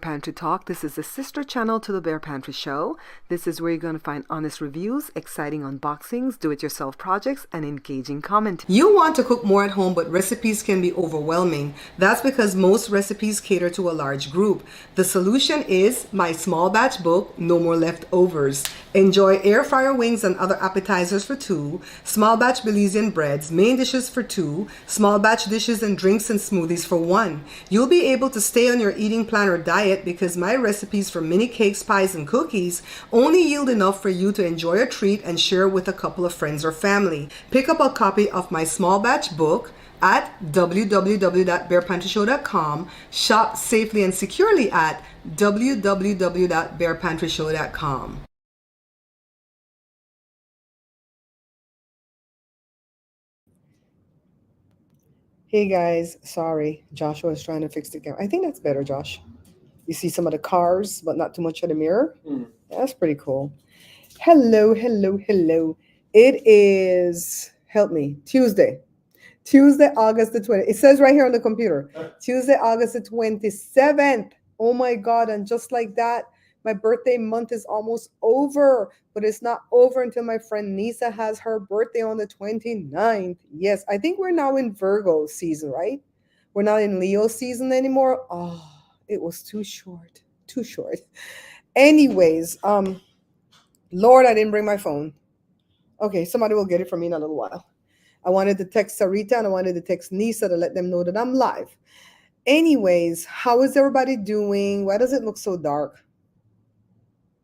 Pantry Talk. This is the sister channel to the Bear Pantry Show. This is where you're going to find honest reviews, exciting unboxings, do-it-yourself projects, and engaging commentary. You want to cook more at home, but recipes can be overwhelming. That's because most recipes cater to a large group. The solution is my small batch book, No More Leftovers. Enjoy air fryer wings and other appetizers for 2, small batch Belizean breads, main dishes for 2, small batch dishes and drinks and smoothies for 1. You'll be able to stay on your eating plan or diet because my recipes for mini cakes, pies, and cookies only yield enough for you to enjoy a treat and share with a couple of friends or family. Pick up a copy of my small batch book at www.bearpantryshow.com. Shop safely and securely at www.bearpantryshow.com. Hey guys, sorry, Joshua is trying to fix the camera. I think that's better, Josh. You see some of the cars, but not too much of the mirror. That's pretty cool. Hello, hello, hello. It is, help me, Tuesday, August the 20th. It says right here on the computer, Tuesday, August the 27th. Oh my God, and just like that, my birthday month is almost over, but it's not over until my friend Nisa has her birthday on the 29th. Yes, I think we're now in Virgo season, right? We're not in Leo season anymore. Oh, it was too short, too short. Anyways, Lord, I didn't bring my phone. Okay, somebody will get it for me in a little while. I wanted to text Sarita and I wanted to text Nisa to let them know that I'm live. Anyways, how is everybody doing? Why does it look so dark?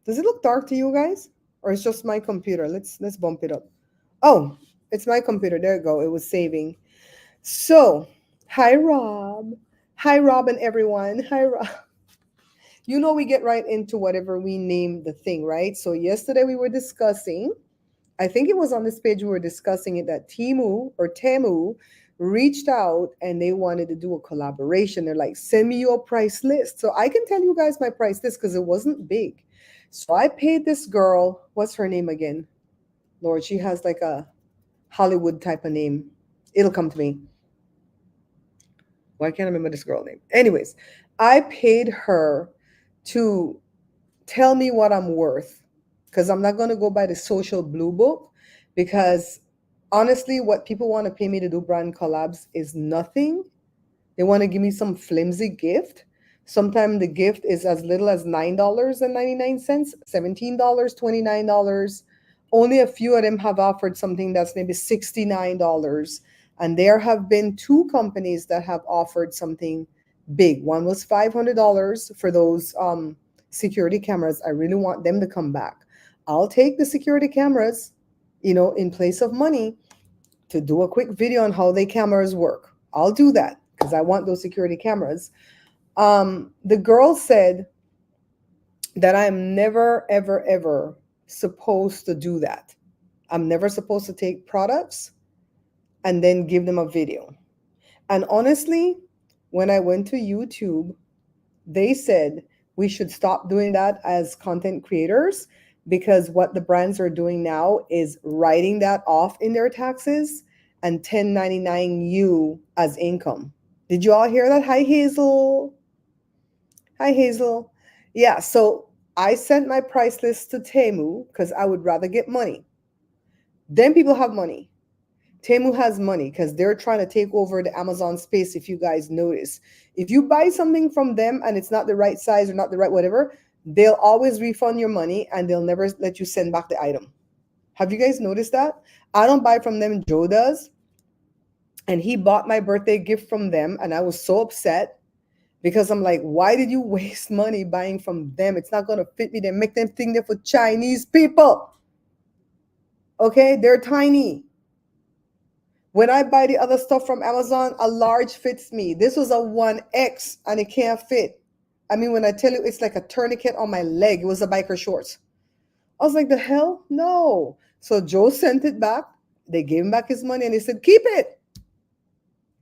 Does it look dark to you guys? Or it's just my computer? Let's bump it up. Oh, it's my computer. There you go. It was saving. So, hi Rob. Hi Rob and everyone. Hi Rob. You know we get right into whatever we name the thing, right? So yesterday we were discussing, I think it was on this page we were discussing it, that Temu reached out and they wanted to do a collaboration. They're like, send me your price list. So I can tell you guys my price list because it wasn't big. So I paid this girl, what's her name again? Lord, she has like a Hollywood type of name. It'll come to me. Well, I can't remember this girl name. Anyways, I paid her to tell me what I'm worth, because I'm not going to go by the social blue book, because honestly, what people want to pay me to do brand collabs is nothing. They want to give me some flimsy gift. Sometimes the gift is as little as $9.99, $17, $29. Only a few of them have offered something that's maybe $69. And there have been 2 companies that have offered something big. One was $500 for those security cameras. I really want them to come back. I'll take the security cameras, in place of money to do a quick video on how the cameras work. I'll do that because I want those security cameras. The girl said that I'm never, ever, ever supposed to do that. I'm never supposed to take products and then give them a video. And honestly, when I went to YouTube, they said we should stop doing that as content creators, because what the brands are doing now is writing that off in their taxes and 1099 you as income. Did you all hear that? Hi, Hazel. Hi, Hazel. Yeah, so I sent my price list to Temu because I would rather get money. Then people have money. Temu has money because they're trying to take over the Amazon space, if you guys notice. If you buy something from them and it's not the right size or not the right whatever, they'll always refund your money and they'll never let you send back the item. Have you guys noticed that? I don't buy from them, Joe does. And he bought my birthday gift from them and I was so upset because I'm like, why did you waste money buying from them? It's not going to fit me. They make them think they're for Chinese people. Okay, they're tiny. When I buy the other stuff from Amazon, a large fits me. This was a 1X and it can't fit. I mean, when I tell you it's like a tourniquet on my leg, it was a biker shorts. I was like, the hell? No. So Joe sent it back. They gave him back his money and he said, keep it.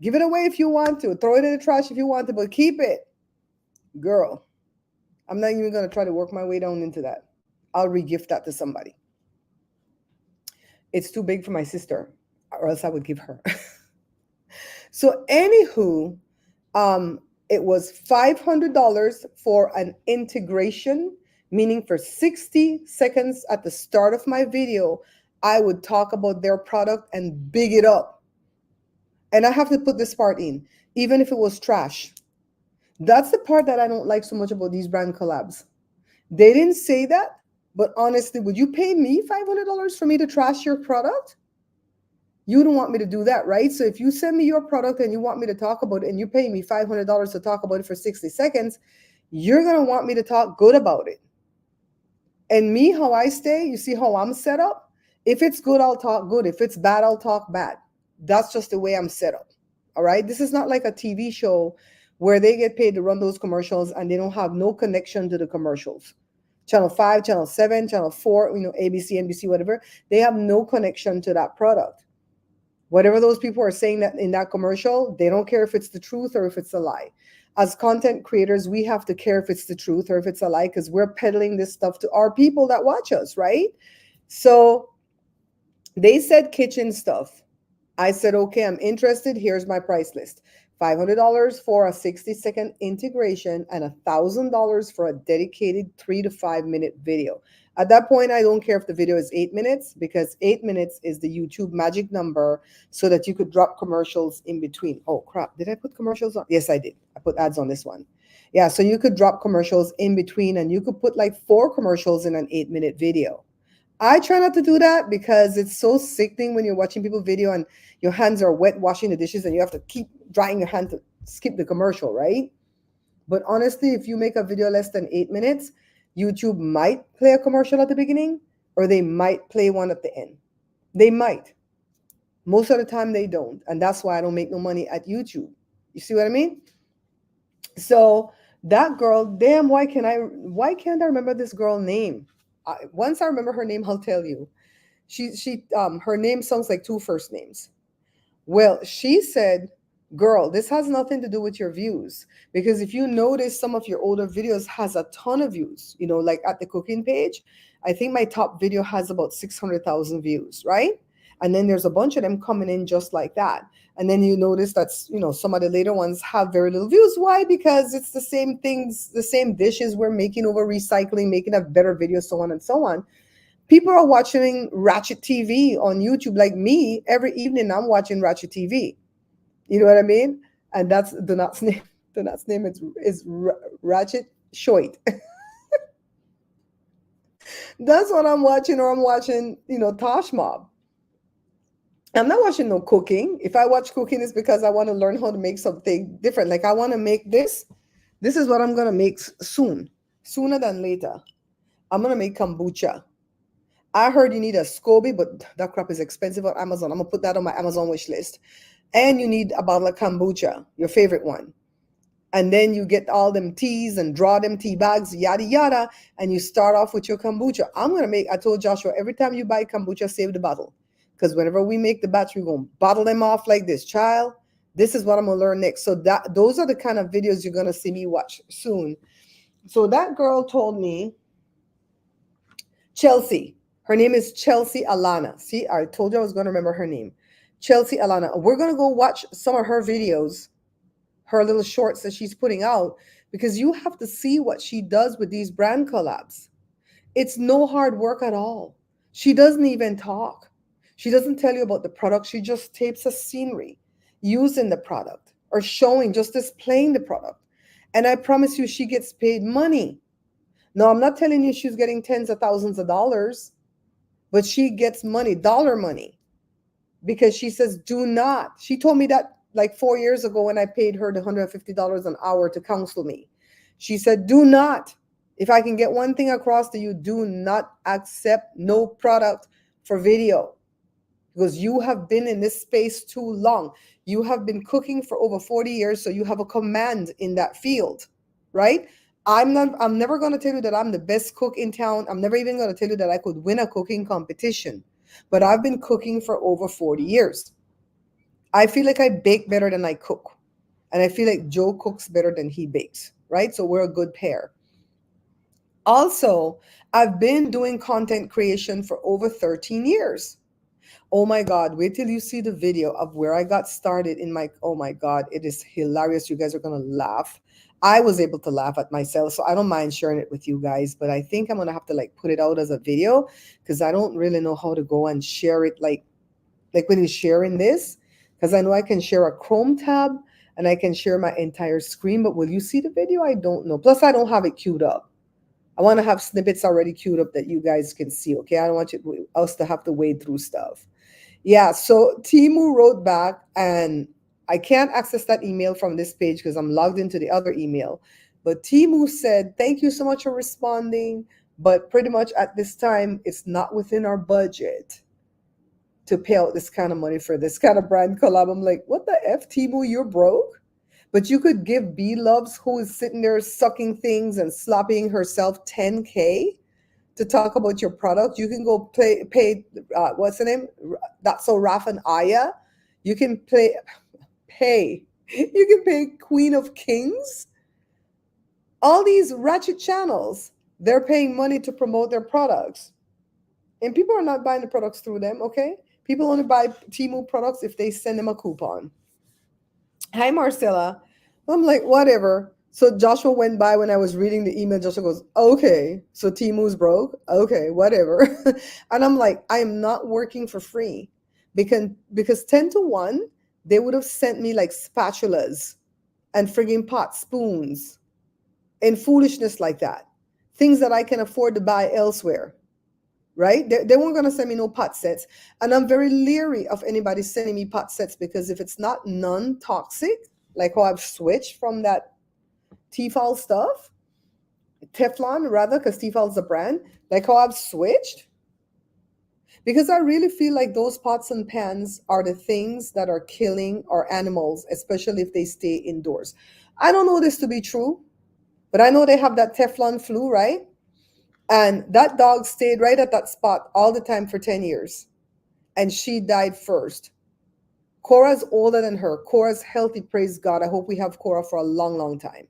Give it away if you want to. Throw it in the trash if you want to, but keep it. Girl, I'm not even going to try to work my way down into that. I'll regift that to somebody. It's too big for my sister, or else I would give her. So anywho, It was $500 for an integration, meaning for 60 seconds at the start of my video, I would talk about their product and big it up. And I have to put this part in, even if it was trash. That's the part that I don't like so much about these brand collabs. They didn't say that, but honestly, would you pay me $500 for me to trash your product? You don't want me to do that, right? So if you send me your product and you want me to talk about it and you pay me $500 to talk about it for 60 seconds, you're going to want me to talk good about it. And me, how I stay, you see how I'm set up? If it's good, I'll talk good. If it's bad, I'll talk bad. That's just the way I'm set up. All right. This is not like a TV show where they get paid to run those commercials and they don't have no connection to the commercials. Channel 5, Channel 7, Channel 4, ABC, NBC, whatever, they have no connection to that product. Whatever those people are saying that in that commercial, they don't care if it's the truth or if it's a lie. As content creators, we have to care if it's the truth or if it's a lie because we're peddling this stuff to our people that watch us, right? So they said kitchen stuff. I said, okay, I'm interested. Here's my price list. $500 for a 60-second integration and $1,000 for a dedicated 3 to 5 minute video. At that point, I don't care if the video is 8 minutes because 8 minutes is the YouTube magic number so that you could drop commercials in between. Oh, crap. Did I put commercials on? Yes, I did. I put ads on this one. Yeah, so you could drop commercials in between and you could put like 4 commercials in an 8-minute video. I try not to do that because it's so sickening when you're watching people video and your hands are wet washing the dishes and you have to keep drying your hand to skip the commercial, right? But honestly, if you make a video less than 8 minutes, YouTube might play a commercial at the beginning or they might play one at the end. They might. Most of the time they don't. And that's why I don't make no money at YouTube. You see what I mean? So that girl, damn, why can't I remember this girl's name? Once I remember her name, I'll tell you. Her name sounds like 2 first names. Well, she said, girl, this has nothing to do with your views. Because if you notice, some of your older videos has a ton of views, like at the cooking page. I think my top video has about 600,000 views, right? And then there's a bunch of them coming in just like that. And then you notice that's, some of the later ones have very little views. Why? Because it's the same things, the same dishes we're making over recycling, making a better video, so on and so on. People are watching Ratchet TV on YouTube like me. Every evening I'm watching Ratchet TV. You know what I mean? And that's Donat's name. Donat's name is Ratchet Shoit. That's what I'm watching, or I'm watching, Tosh Mob. I'm not watching no cooking. If I watch cooking, it's because I want to learn how to make something different. Like I want to make this. This is what I'm going to make soon. Sooner than later. I'm going to make kombucha. I heard you need a SCOBY, but that crap is expensive on Amazon. I'm going to put that on my Amazon wish list. And you need a bottle of kombucha, your favorite one. And then you get all them teas and draw them tea bags, yada, yada. And you start off with your kombucha. I told Joshua, every time you buy kombucha, save the bottle. Because whenever we make the batch, we're going to bottle them off like this. Child, this is what I'm going to learn next. So those are the kind of videos you're going to see me watch soon. So that girl told me, Chelsea. Her name is Chelsea Alana. See, I told you I was going to remember her name. Chelsea Alana. We're going to go watch some of her videos, her little shorts that she's putting out, because you have to see what she does with these brand collabs. It's no hard work at all. She doesn't even talk. She doesn't tell you about the product. She just tapes a scenery using the product or showing, just displaying the product. And I promise you, she gets paid money. No, I'm not telling you she's getting tens of thousands of dollars, but she gets money, dollar money, because she says, do not. She told me that like 4 years ago when I paid her the $150 an hour to counsel me. She said, do not. If I can get one thing across to you, do not accept no product for video, because you have been in this space too long. You have been cooking for over 40 years, so you have a command in that field, right? I'm never going to tell you that I'm the best cook in town. I'm never even going to tell you that I could win a cooking competition, but I've been cooking for over 40 years. I feel like I bake better than I cook. And I feel like Joe cooks better than he bakes, right? So we're a good pair. Also, I've been doing content creation for over 13 years. Oh my God, wait till you see the video of where I got started in my, oh my God, it is hilarious. You guys are going to laugh. I was able to laugh at myself, so I don't mind sharing it with you guys, but I think I'm going to have to like put it out as a video because I don't really know how to go and share it like when you're sharing this, because I know I can share a Chrome tab and I can share my entire screen, but will you see the video? I don't know. Plus, I don't have it queued up. I want to have snippets already queued up that you guys can see, okay? I don't want us to have to wade through stuff. Yeah, so Temu wrote back, and I can't access that email from this page because I'm logged into the other email. But Temu said, thank you so much for responding, but pretty much at this time, it's not within our budget to pay out this kind of money for this kind of brand collab. I'm like, what the F, Temu, you're broke? But you could give B Loves, who is sitting there sucking things and slopping herself, 10K to talk about your product. You can go pay what's the name? That's so Raf and Aya. You can pay. You can pay Queen of Kings. All these ratchet channels, they're paying money to promote their products. And people are not buying the products through them, okay? People only buy Temu products if they send them a coupon. Hi, Marcella. I'm like, whatever. So Joshua went by when I was reading the email. Joshua goes, okay, so Temu's broke. Okay, whatever. And I'm like, I am not working for free because 10 to 1, they would have sent me like spatulas and frigging pot spoons and foolishness like that. Things that I can afford to buy elsewhere. Right? They weren't going to send me no pot sets. And I'm very leery of anybody sending me pot sets because if it's not non-toxic, like how I've switched from that Tefal stuff, Teflon rather, because Tefal's a brand, like how I've switched, because I really feel like those pots and pans are the things that are killing our animals, especially if they stay indoors. I don't know this to be true, but I know they have that Teflon flu, right? And that dog stayed right at that spot all the time for 10 years. And she died first. Cora's older than her. Cora's healthy, praise God. I hope we have Cora for a long, long time.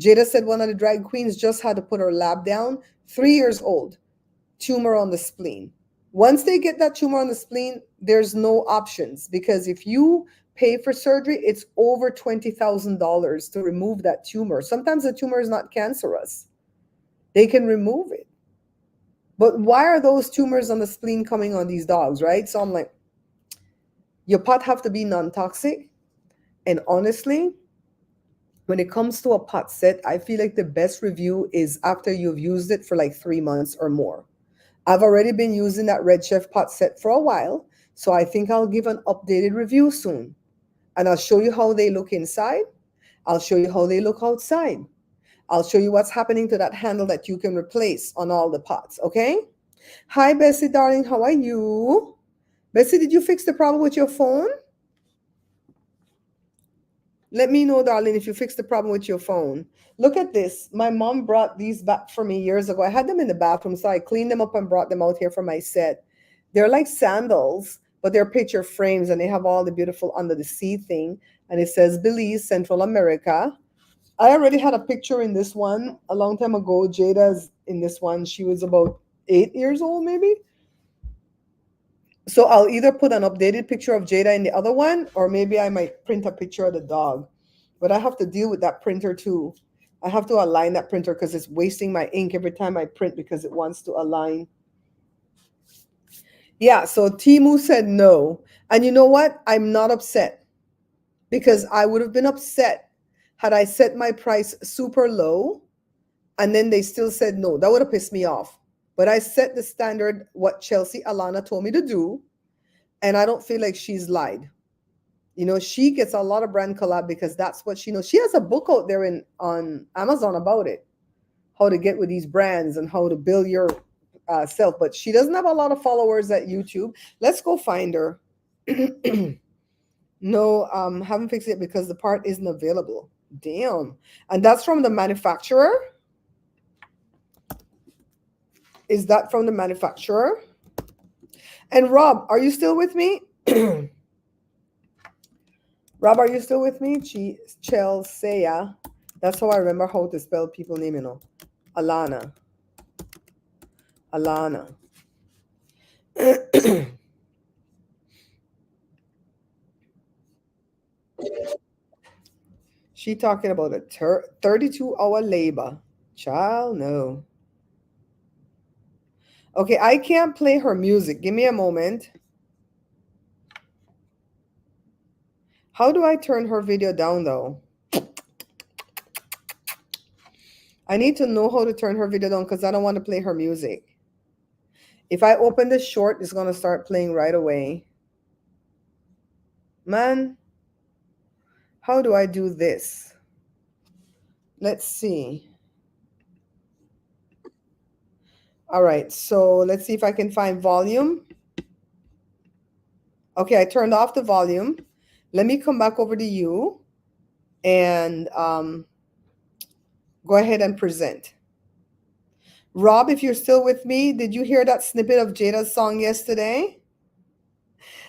Jada said one of the drag queens just had to put her lab down. 3 years old. Tumor on the spleen. Once they get that tumor on the spleen, there's no options because if you pay for surgery, it's over $20,000 to remove that tumor. Sometimes the tumor is not cancerous. They can remove it. But why are those tumors on the spleen coming on these dogs, right? So I'm like, your pot have to be non-toxic. And honestly, when it comes to a pot set, I feel like the best review is after you've used it for like 3 months or more. I've already been using that Red Chef pot set for a while, so I think I'll give an updated review soon. And I'll show you how they look inside. I'll show you how they look outside. I'll show you what's happening to that handle that you can replace on all the pots, okay? Hi, Bessie, darling. How are you? Bessie, did you fix the problem with your phone? Let me know, darling, if you fixed the problem with your phone. Look at this. My mom brought these back for me years ago. I had them in the bathroom, so I cleaned them up and brought them out here for my set. They're like sandals, but they're picture frames, and they have all the beautiful under the sea thing. And it says Belize, Central America. I already had a picture in this one a long time ago. Jada's in this one. She was about 8 years old, maybe. So I'll either put an updated picture of Jada in the other one, or maybe I might print a picture of the dog. But I have to deal with that printer too. I have to align that printer because it's wasting my ink every time I print because it wants to align. Yeah, so Temu said no. And you know what? I'm not upset because I would have been upset had I set my price super low and then they still said no. That would have pissed me off. But I set the standard, what Chelsea Alana told me to do, and I don't feel like she's lied. You know, she gets a lot of brand collab because that's what she knows. She has a book out there on Amazon about it, how to get with these brands and how to build your self. But she doesn't have a lot of followers at YouTube. Let's go find her. No, haven't fixed it because the part isn't available. Damn. And that's from the manufacturer? Is that from the manufacturer? And Rob, are you still with me? Rob, are you still with me? Chelsea. That's how I remember how to spell people's name, you know. Alana. She talking about a 32-hour labor. Child, no. Okay, I can't play her music. Give me a moment. How do I turn her video down though? I need to know how to turn her video down because I don't want to play her music. If I open this short, it's going to start playing right away. Man, how do I do this? Let's see. All right, so let's see if I can find volume. Okay, I turned off the volume. Let me come back over to you and go ahead and present. Rob, if you're still with me, did you hear that snippet of Jada's song yesterday?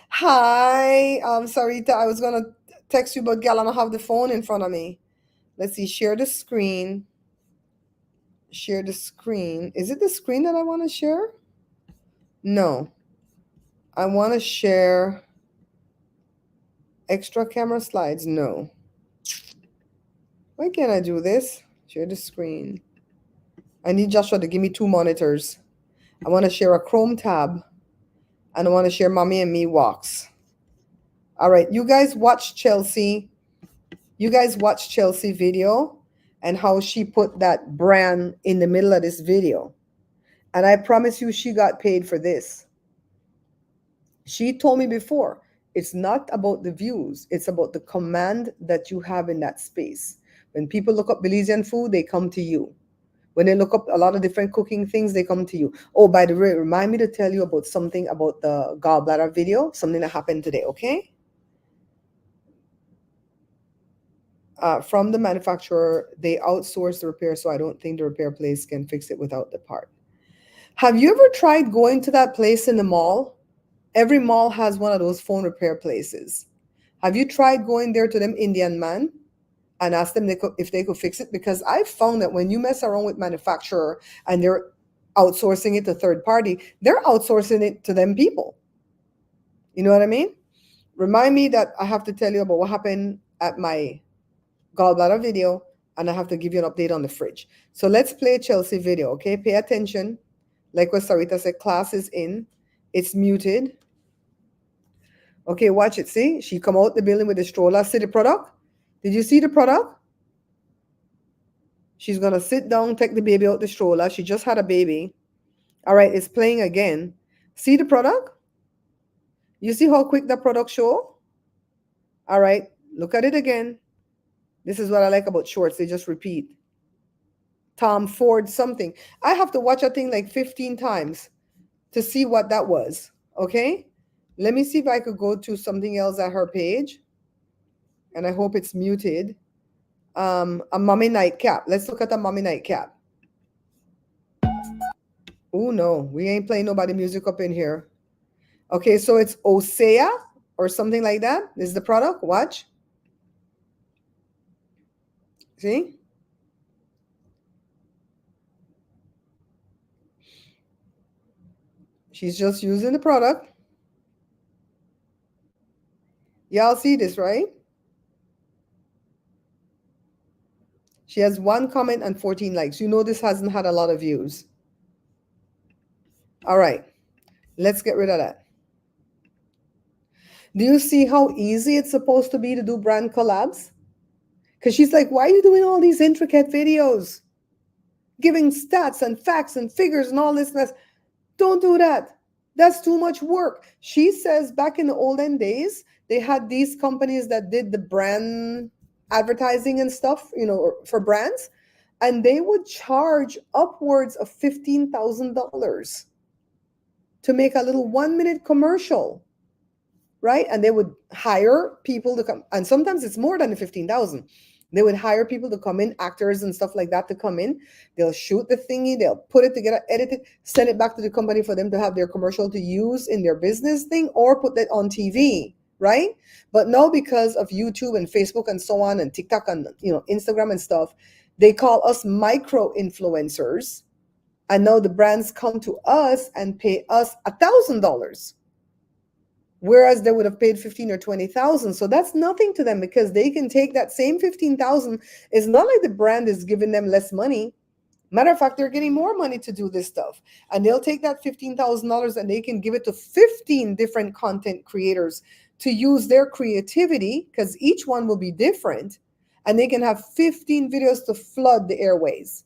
Hi, Sarita, I was gonna text you, but gal, I don't have the phone in front of me. Let's see, share the screen. Share the screen. Is it the screen that I want to share? No. I want to share extra camera slides. No. Why can't I do this? Share the screen. I need Joshua to give me 2 monitors. I want to share a Chrome tab. And I want to share Mommy and Me walks. All right, you guys watch Chelsea. You guys watch Chelsea video and how she put that brand in the middle of this video. And I promise you she got paid for this. She told me before, it's not about the views. It's about the command that you have in that space. When people look up Belizean food, they come to you. When they look up a lot of different cooking things, they come to you. Oh, by the way, remind me to tell you about something about the gallbladder video, something that happened today, okay? From the manufacturer, they outsource the repair, so I don't think the repair place can fix it without the part. Have you ever tried going to that place in the mall? Every mall has one of those phone repair places. Have you tried going there to them Indian man and ask them if they could fix it? Because I found that when you mess around with manufacturer and they're outsourcing it to third party, they're outsourcing it to them people. You know what I mean? Remind me that I have to tell you about what happened at my gallbladder video, and I have to give you an update on the fridge. So let's play Chelsea video, okay? Pay attention. Like what Sarita said, class is in. It's muted. Okay, watch it. See? She come out the building with the stroller. See the product? Did you see the product? She's going to sit down, take the baby out the stroller. She just had a baby. All right, it's playing again. See the product? You see how quick the product show? All right, look at it again. This is what I like about shorts. They just repeat. Tom Ford something. I have to watch a thing like 15 times to see what that was. Okay? Let me see if I could go to something else at her page. And I hope it's muted. A mommy nightcap. Let's look at a mommy nightcap. Oh no, we ain't playing nobody music up in here. Okay, so it's Osea or something like that. This is the product. Watch. See? She's just using the product. Y'all see this, right? She has 1 comment and 14 likes. You know this hasn't had a lot of views. All right, let's get rid of that. Do you see how easy it's supposed to be to do brand collabs? Because she's like, why are you doing all these intricate videos? Giving stats and facts and figures and all this mess. Don't do that. That's too much work. She says back in the olden days, they had these companies that did the brand advertising and stuff, you know, for brands, and they would charge upwards of $15,000 to make a little 1-minute commercial, right? And they would hire people to come, and sometimes it's more than the 15,000. They would hire people to come in, actors and stuff like that to come in. They'll shoot the thingy, they'll put it together, edit it, send it back to the company for them to have their commercial to use in their business thing or put that on TV, right? But now because of YouTube and Facebook and so on and TikTok and, you know, Instagram and stuff, they call us micro influencers, And now the brands come to us and pay us $1,000, whereas they would have paid 15 or 20,000. So that's nothing to them because they can take that same 15,000. It's not like the brand is giving them less money. Matter of fact, they're getting more money to do this stuff. And they'll take that $15,000 and they can give it to 15 different content creators to use their creativity, because each one will be different. And they can have 15 videos to flood the airways.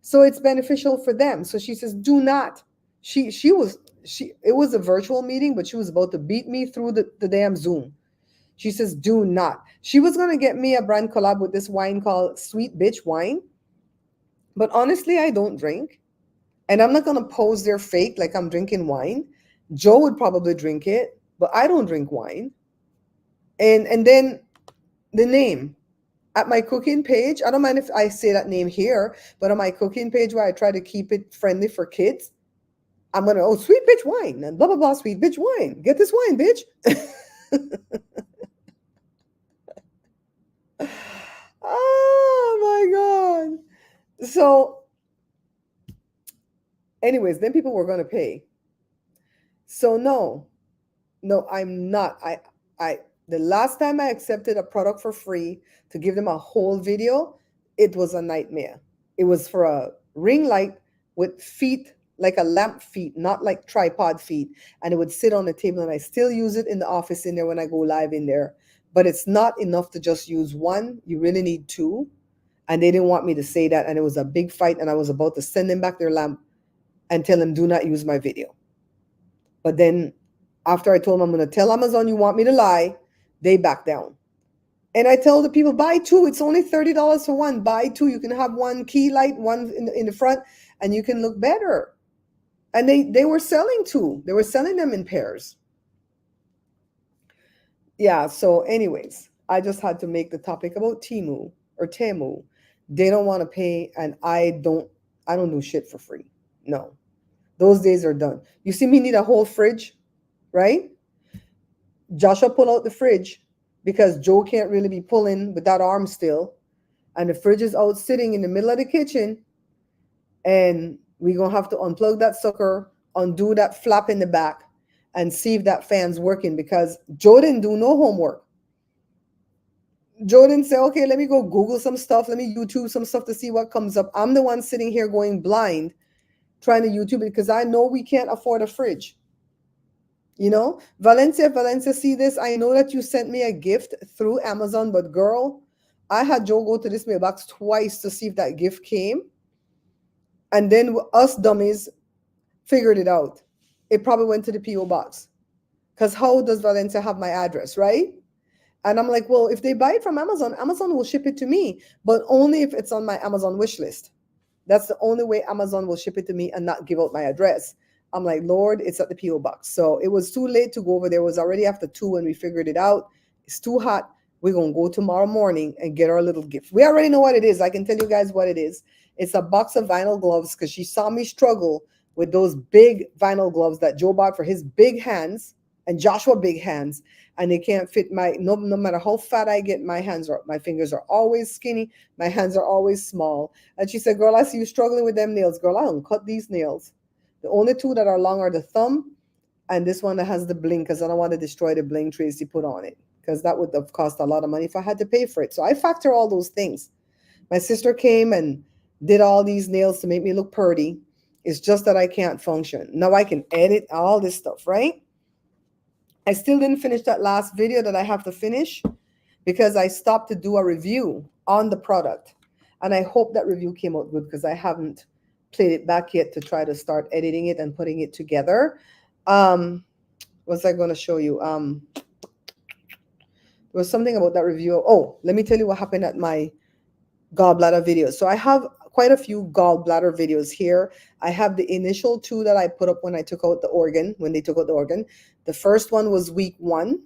So it's beneficial for them. So she says, do not. It was a virtual meeting, but she was about to beat me through the damn Zoom. She says, do not. She was going to get me a brand collab with this wine called Sweet Bitch Wine. But honestly, I don't drink. And I'm not going to pose there fake like I'm drinking wine. Joe would probably drink it, but I don't drink wine. And then the name. At my cooking page, I don't mind if I say that name here, but on my cooking page where I try to keep it friendly for kids, I'm going to, sweet bitch wine and blah, blah, blah, sweet bitch wine. Get this wine, bitch. Oh my God. So anyways, then people were going to pay. So no, I'm not. The last time I accepted a product for free to give them a whole video, it was a nightmare. It was for a ring light with feet, like a lamp feet, not like tripod feet. And it would sit on the table, and I still use it in the office in there when I go live in there. But it's not enough to just use one. You really need two. And they didn't want me to say that. And it was a big fight. And I was about to send them back their lamp and tell them, do not use my video. But then after I told them I'm going to tell Amazon you want me to lie, they back down. And I tell the people, buy two. It's only $30 for one. Buy two. You can have one key light, one in the front, and you can look better. And they were selling two. They were selling them in pairs. Yeah, so anyways, I just had to make the topic about Temu or Temu. They don't want to pay, and I don't do shit for free. No. Those days are done. You see me need a whole fridge, right? Joshua pull out the fridge because Joe can't really be pulling with that arm still. And the fridge is out sitting in the middle of the kitchen. And we're going to have to unplug that sucker, undo that flap in the back, and see if that fan's working, because Joe didn't do no homework. Joe didn't say, okay, let me go Google some stuff. Let me YouTube some stuff to see what comes up. I'm the one sitting here going blind, trying to YouTube it, because I know we can't afford a fridge. You know, Valencia, see this. I know that you sent me a gift through Amazon, but girl, I had Joe go to this mailbox twice to see if that gift came. And then us dummies figured it out. It probably went to the P.O. box. Because how does Valencia have my address, right? And I'm like, well, if they buy it from Amazon, Amazon will ship it to me, but only if it's on my Amazon wish list. That's the only way Amazon will ship it to me and not give out my address. I'm like, Lord, it's at the P.O. box. So it was too late to go over there. It was already after 2 when we figured it out. It's too hot. We're going to go tomorrow morning and get our little gift. We already know what it is. I can tell you guys what it is. It's a box of vinyl gloves, because she saw me struggle with those big vinyl gloves that Joe bought for his big hands and Joshua big hands. And they can't fit no matter how fat I get, my fingers are always skinny. My hands are always small. And she said, girl, I see you struggling with them nails. Girl, I don't cut these nails. The only two that are long are the thumb and this one that has the bling, because I don't want to destroy the bling Tracy put on it, because that would have cost a lot of money if I had to pay for it. So I factor all those things. My sister came and did all these nails to make me look pretty. It's just that I can't function. Now I can edit all this stuff, right? I still didn't finish that last video that I have to finish because I stopped to do a review on the product. And I hope that review came out good, because I haven't played it back yet to try to start editing it and putting it together. What's I going to show you? There was something about that review. Oh, let me tell you what happened at my gallbladder video. So I have quite a few gallbladder videos here. I have the initial 2 that I put up when I took out the organ, when they took out the organ. The first one was week 1,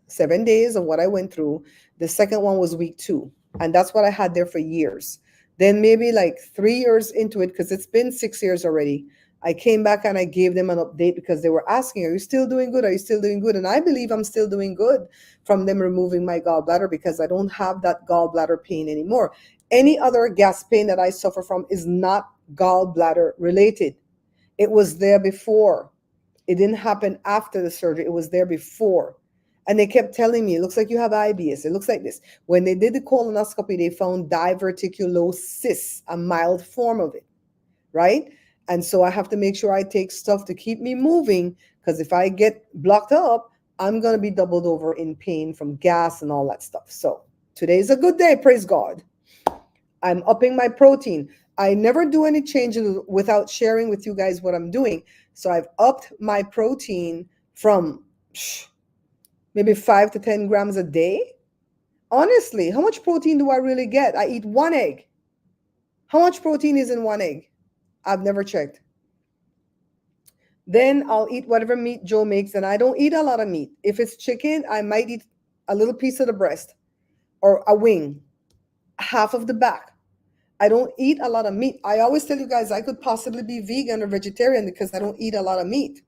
7 days of what I went through. The second one was week 2. And that's what I had there for years. Then maybe like 3 years into it, because it's been 6 years already, I came back and I gave them an update, because they were asking, are you still doing good? Are you still doing good? And I believe I'm still doing good from them removing my gallbladder, because I don't have that gallbladder pain anymore. any other gas pain that I suffer from is not gallbladder related. It was there before. It didn't happen after the surgery. It was there before. And they kept telling me, it looks like you have IBS. It looks like this. When they did the colonoscopy, they found diverticulosis, a mild form of it, right? And so I have to make sure I take stuff to keep me moving, because if I get blocked up, I'm going to be doubled over in pain from gas and all that stuff. So today's a good day, praise God. I'm upping my protein. I never do any changes without sharing with you guys what I'm doing. So I've upped my protein from maybe 5 to 10 grams a day. Honestly, how much protein do I really get? I eat one egg. How much protein is in one egg? I've never checked. Then I'll eat whatever meat Joe makes, and I don't eat a lot of meat. If it's chicken, I might eat a little piece of the breast or a wing, half of the back. I don't eat a lot of meat. I always tell you guys I could possibly be vegan or vegetarian because I don't eat a lot of meat.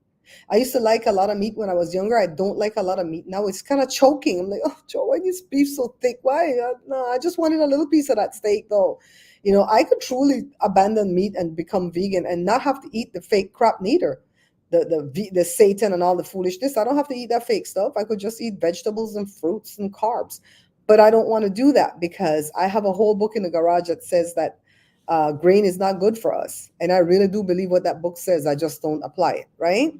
I used to like a lot of meat when I was younger. I don't like a lot of meat now. It's kind of choking. I'm like, oh, Joe, why is beef so thick? Why? No, I just wanted a little piece of that steak, though. You know, I could truly abandon meat and become vegan and not have to eat the fake crap neither. The Satan and all the foolishness. I don't have to eat that fake stuff. I could just eat vegetables and fruits and carbs. But I don't want to do that because I have a whole book in the garage that says that grain is not good for us. And I really do believe what that book says. I just don't apply it, right?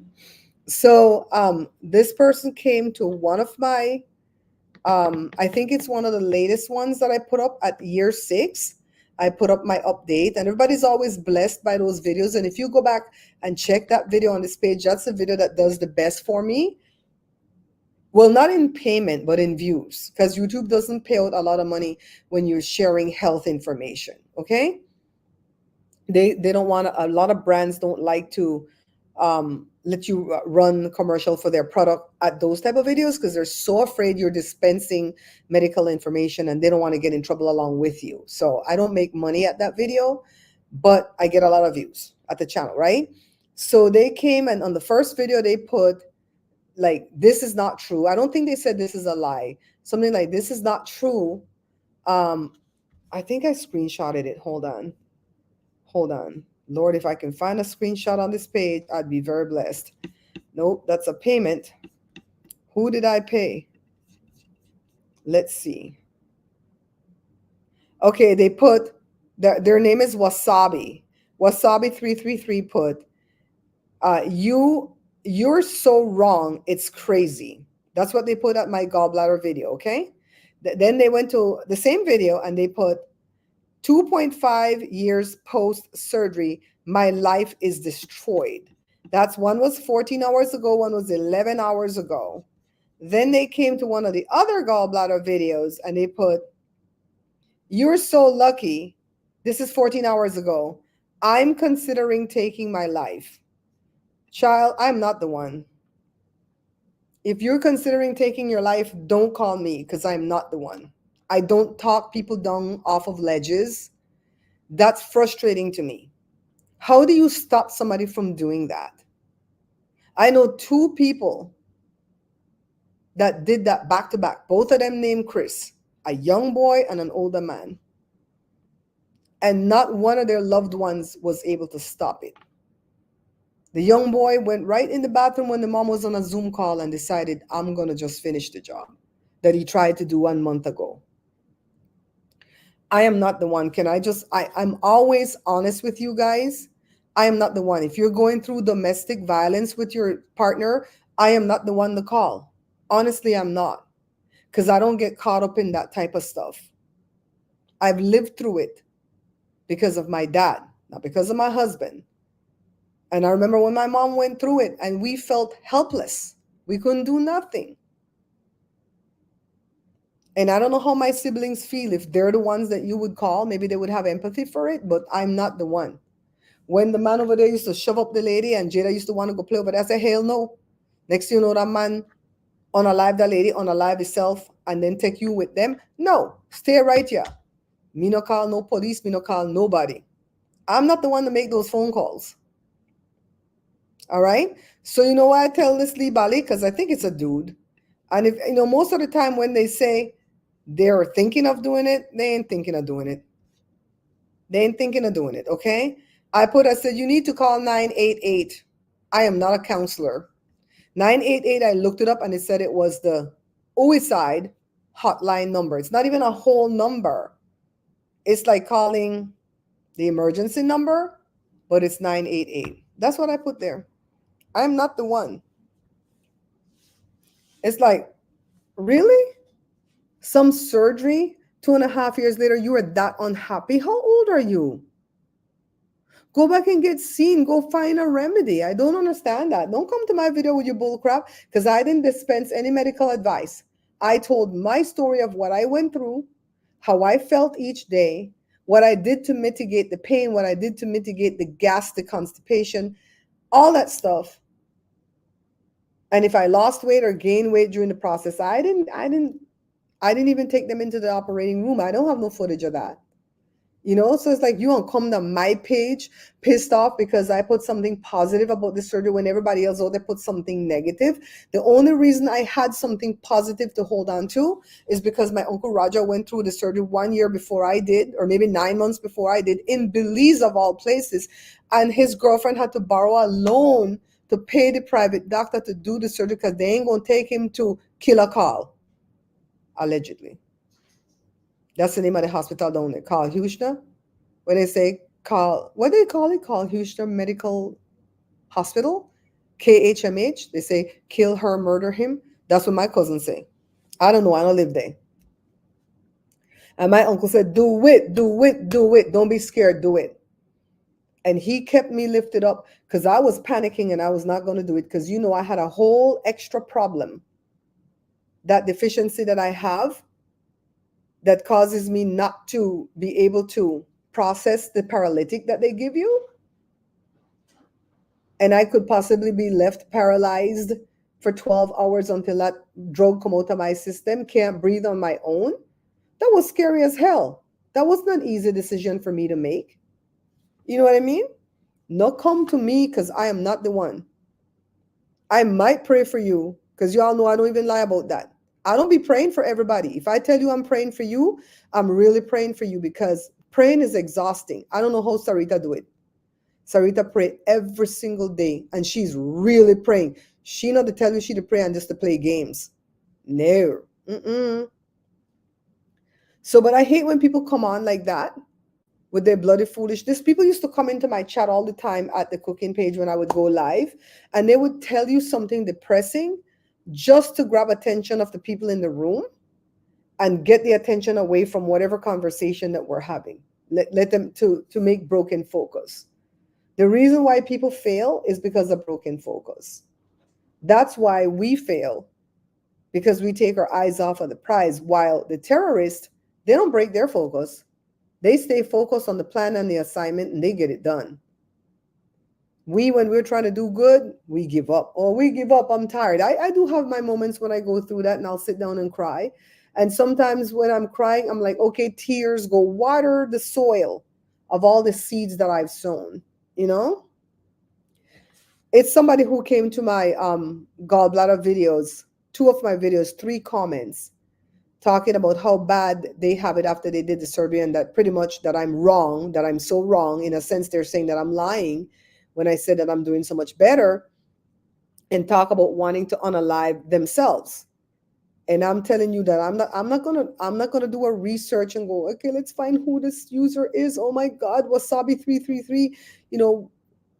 So this person came to one of my, I think it's one of the latest ones that I put up at year 6. I put up my update, and everybody's always blessed by those videos. And if you go back and check that video on this page, that's the video that does the best for me. Well, not in payment, but in views, because YouTube doesn't pay out a lot of money when you're sharing health information, okay? They don't want a lot of brands don't like to let you run commercial for their product at those type of videos because they're so afraid you're dispensing medical information and they don't want to get in trouble along with you. So I don't make money at that video, but I get a lot of views at the channel, right? So they came, and on the first video they put like, this is not true. I don't think they said this is a lie. Something like, this is not true. I think I screenshotted it. Hold on. Lord, if I can find a screenshot on this page, I'd be very blessed. Nope, that's a payment. Who did I pay? Let's see. Okay, they put, their name is Wasabi. Wasabi333 put, you're so wrong, it's crazy. That's what they put at my gallbladder video, okay? Then they went to the same video and they put, 2.5 years post-surgery, my life is destroyed. That's one was 14 hours ago, one was 11 hours ago. Then they came to one of the other gallbladder videos and they put, you're so lucky. This is 14 hours ago. I'm considering taking my life. Child, I'm not the one. If you're considering taking your life, don't call me because I'm not the one. I don't talk people down off of ledges. That's frustrating to me. How do you stop somebody from doing that? I know 2 people that did that back to back. Both of them named Chris, a young boy and an older man. And not one of their loved ones was able to stop it. The young boy went right in the bathroom when the mom was on a Zoom call and decided, I'm going to just finish the job that he tried to do 1 month ago. I am not the one. I'm always honest with you guys. I am not the one. If you're going through domestic violence with your partner, I am not the one to call. Honestly, I'm not. Because I don't get caught up in that type of stuff. I've lived through it because of my dad, not because of my husband. And I remember when my mom went through it and we felt helpless. We couldn't do nothing. And I don't know how my siblings feel. If they're the ones that you would call, maybe they would have empathy for it, but I'm not the one. When the man over there used to shove up the lady and Jada used to want to go play over there, I said, hell no. Next thing you know, that man unalive that lady, unalive himself, and then take you with them. No, stay right here. Me no call no police, me no call nobody. I'm not the one to make those phone calls. All right? So you know why I tell this Lee Bali? Because I think it's a dude. And if, most of the time when they say, they're thinking of doing it, they ain't thinking of doing it. They ain't thinking of doing it, okay? I said, you need to call 988. I am not a counselor. 988, I looked it up and it said it was the suicide hotline number. It's not even a whole number. It's like calling the emergency number, but it's 988. That's what I put there. I'm not the one. It's like, really? Some surgery, 2.5 years later, you are that unhappy? How old are you? Go back and get seen. Go find a remedy. I don't understand that. Don't come to my video with your bull crap because I didn't dispense any medical advice. I told my story of what I went through, how I felt each day, what I did to mitigate the pain, what I did to mitigate the gas, the constipation, all that stuff. And if I lost weight or gained weight during the process, I didn't even take them into the operating room. I don't have no footage of that. So it's like you don't come to my page pissed off because I put something positive about the surgery when everybody else out there put something negative. The only reason I had something positive to hold on to is because my Uncle Roger went through the surgery 1 year before I did, or maybe 9 months before I did, in Belize of all places. And his girlfriend had to borrow a loan to pay the private doctor to do the surgery because they ain't going to take him to Killer Call, allegedly. That's the name of the hospital down there, Carl Houston. When they say what do they call it? Carl Houston Medical Hospital, KHMH. They say kill her, murder him. That's what my cousins say. I don't know. I don't live there. And my uncle said, do it, do it, do it. Don't be scared, do it. And he kept me lifted up because I was panicking and I was not going to do it because, I had a whole extra problem. That deficiency that I have that causes me not to be able to process the paralytic that they give you. And I could possibly be left paralyzed for 12 hours until that drug come out of my system, can't breathe on my own. That was scary as hell. That wasn't an easy decision for me to make. You know what I mean? No, come to me because I am not the one. I might pray for you because you all know I don't even lie about that. I don't be praying for everybody. If I tell you I'm praying for you, I'm really praying for you because praying is exhausting. I don't know how Sarita do it. Sarita pray every single day and she's really praying. She not to tell you she to pray and just to play games. No. So, but I hate when people come on like that with their bloody foolishness. People used to come into my chat all the time at the cooking page when I would go live, and they would tell you something depressing just to grab attention of the people in the room and get the attention away from whatever conversation that we're having. Let them to make broken focus. The reason why people fail is because of broken focus. That's why we fail, because we take our eyes off of the prize, while the terrorists, they don't break their focus. They stay focused on the plan and the assignment and they get it done. When we're trying to do good, we give up. We give up, I'm tired. I do have my moments when I go through that and I'll sit down and cry. And sometimes when I'm crying, I'm like, okay, tears, go water the soil of all the seeds that I've sown, It's somebody who came to my gallbladder videos, 2 of my videos, 3 comments, talking about how bad they have it after they did the surgery and that pretty much that I'm wrong, that I'm so wrong. In a sense, they're saying that I'm lying when I said that I'm doing so much better, and talk about wanting to unalive themselves. And I'm telling you that I'm not gonna do a research and go, okay, let's find who this user is. Oh my God, Wasabi 333,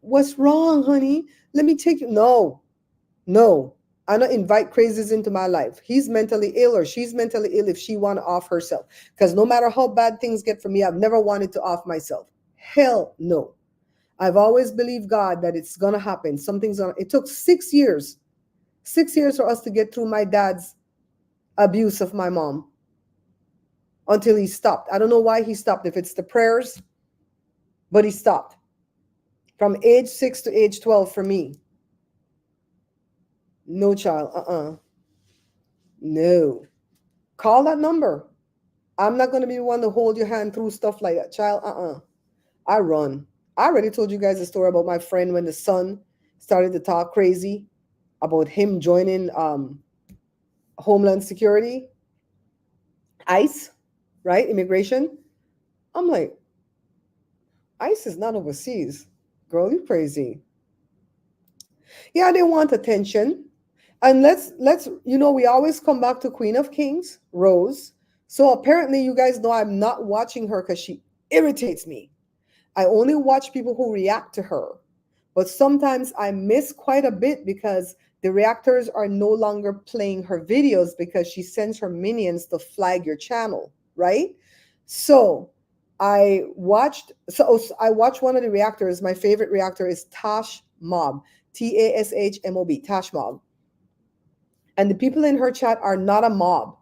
what's wrong, honey? Let me take you. No. I don't invite crazies into my life. He's mentally ill or she's mentally ill if she want to off herself. Because no matter how bad things get for me, I've never wanted to off myself. Hell no. I've always believed God that it's going to happen. It took 6 years. 6 years for us to get through my dad's abuse of my mom until he stopped. I don't know why he stopped, if it's the prayers, but he stopped. From age 6 to age 12 for me. No, child. No. Call that number. I'm not going to be the one to hold your hand through stuff like that, child. I run. I already told you guys a story about my friend when the son started to talk crazy about him joining Homeland Security, ICE, right? Immigration. I'm like, ICE is not overseas. Girl, you crazy. Yeah, they want attention. And let's we always come back to Queen of Kings, Rose. So apparently you guys know I'm not watching her because she irritates me. I only watch people who react to her. But sometimes I miss quite a bit because the reactors are no longer playing her videos because she sends her minions to flag your channel, right? So I watched one of the reactors. My favorite reactor is Tash Mob, Tashmob, Tash Mob. And the people in her chat are not a mob.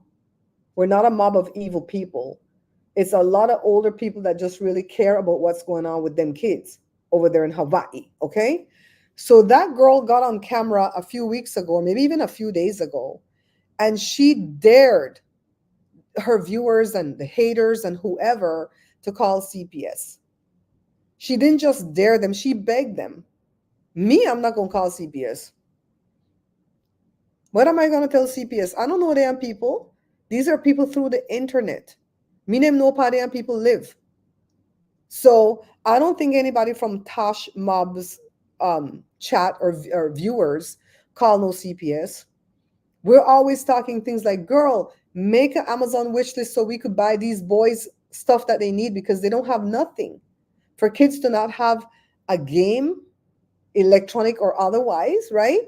We're not a mob of evil people. It's a lot of older people that just really care about what's going on with them kids over there in Hawaii. Okay. So that girl got on camera a few weeks ago, or maybe even a few days ago, and she dared her viewers and the haters and whoever to call CPS. She didn't just dare them, she begged them. Me, I'm not going to call CPS. What am I going to tell CPS? I don't know them people. These are people through the internet. Me name no party and people live. So I don't think anybody from Tosh Mob's chat or viewers call no CPS. We're always talking things like, girl, make an Amazon wish list so we could buy these boys stuff that they need because they don't have nothing. For kids to not have a game, electronic or otherwise, right?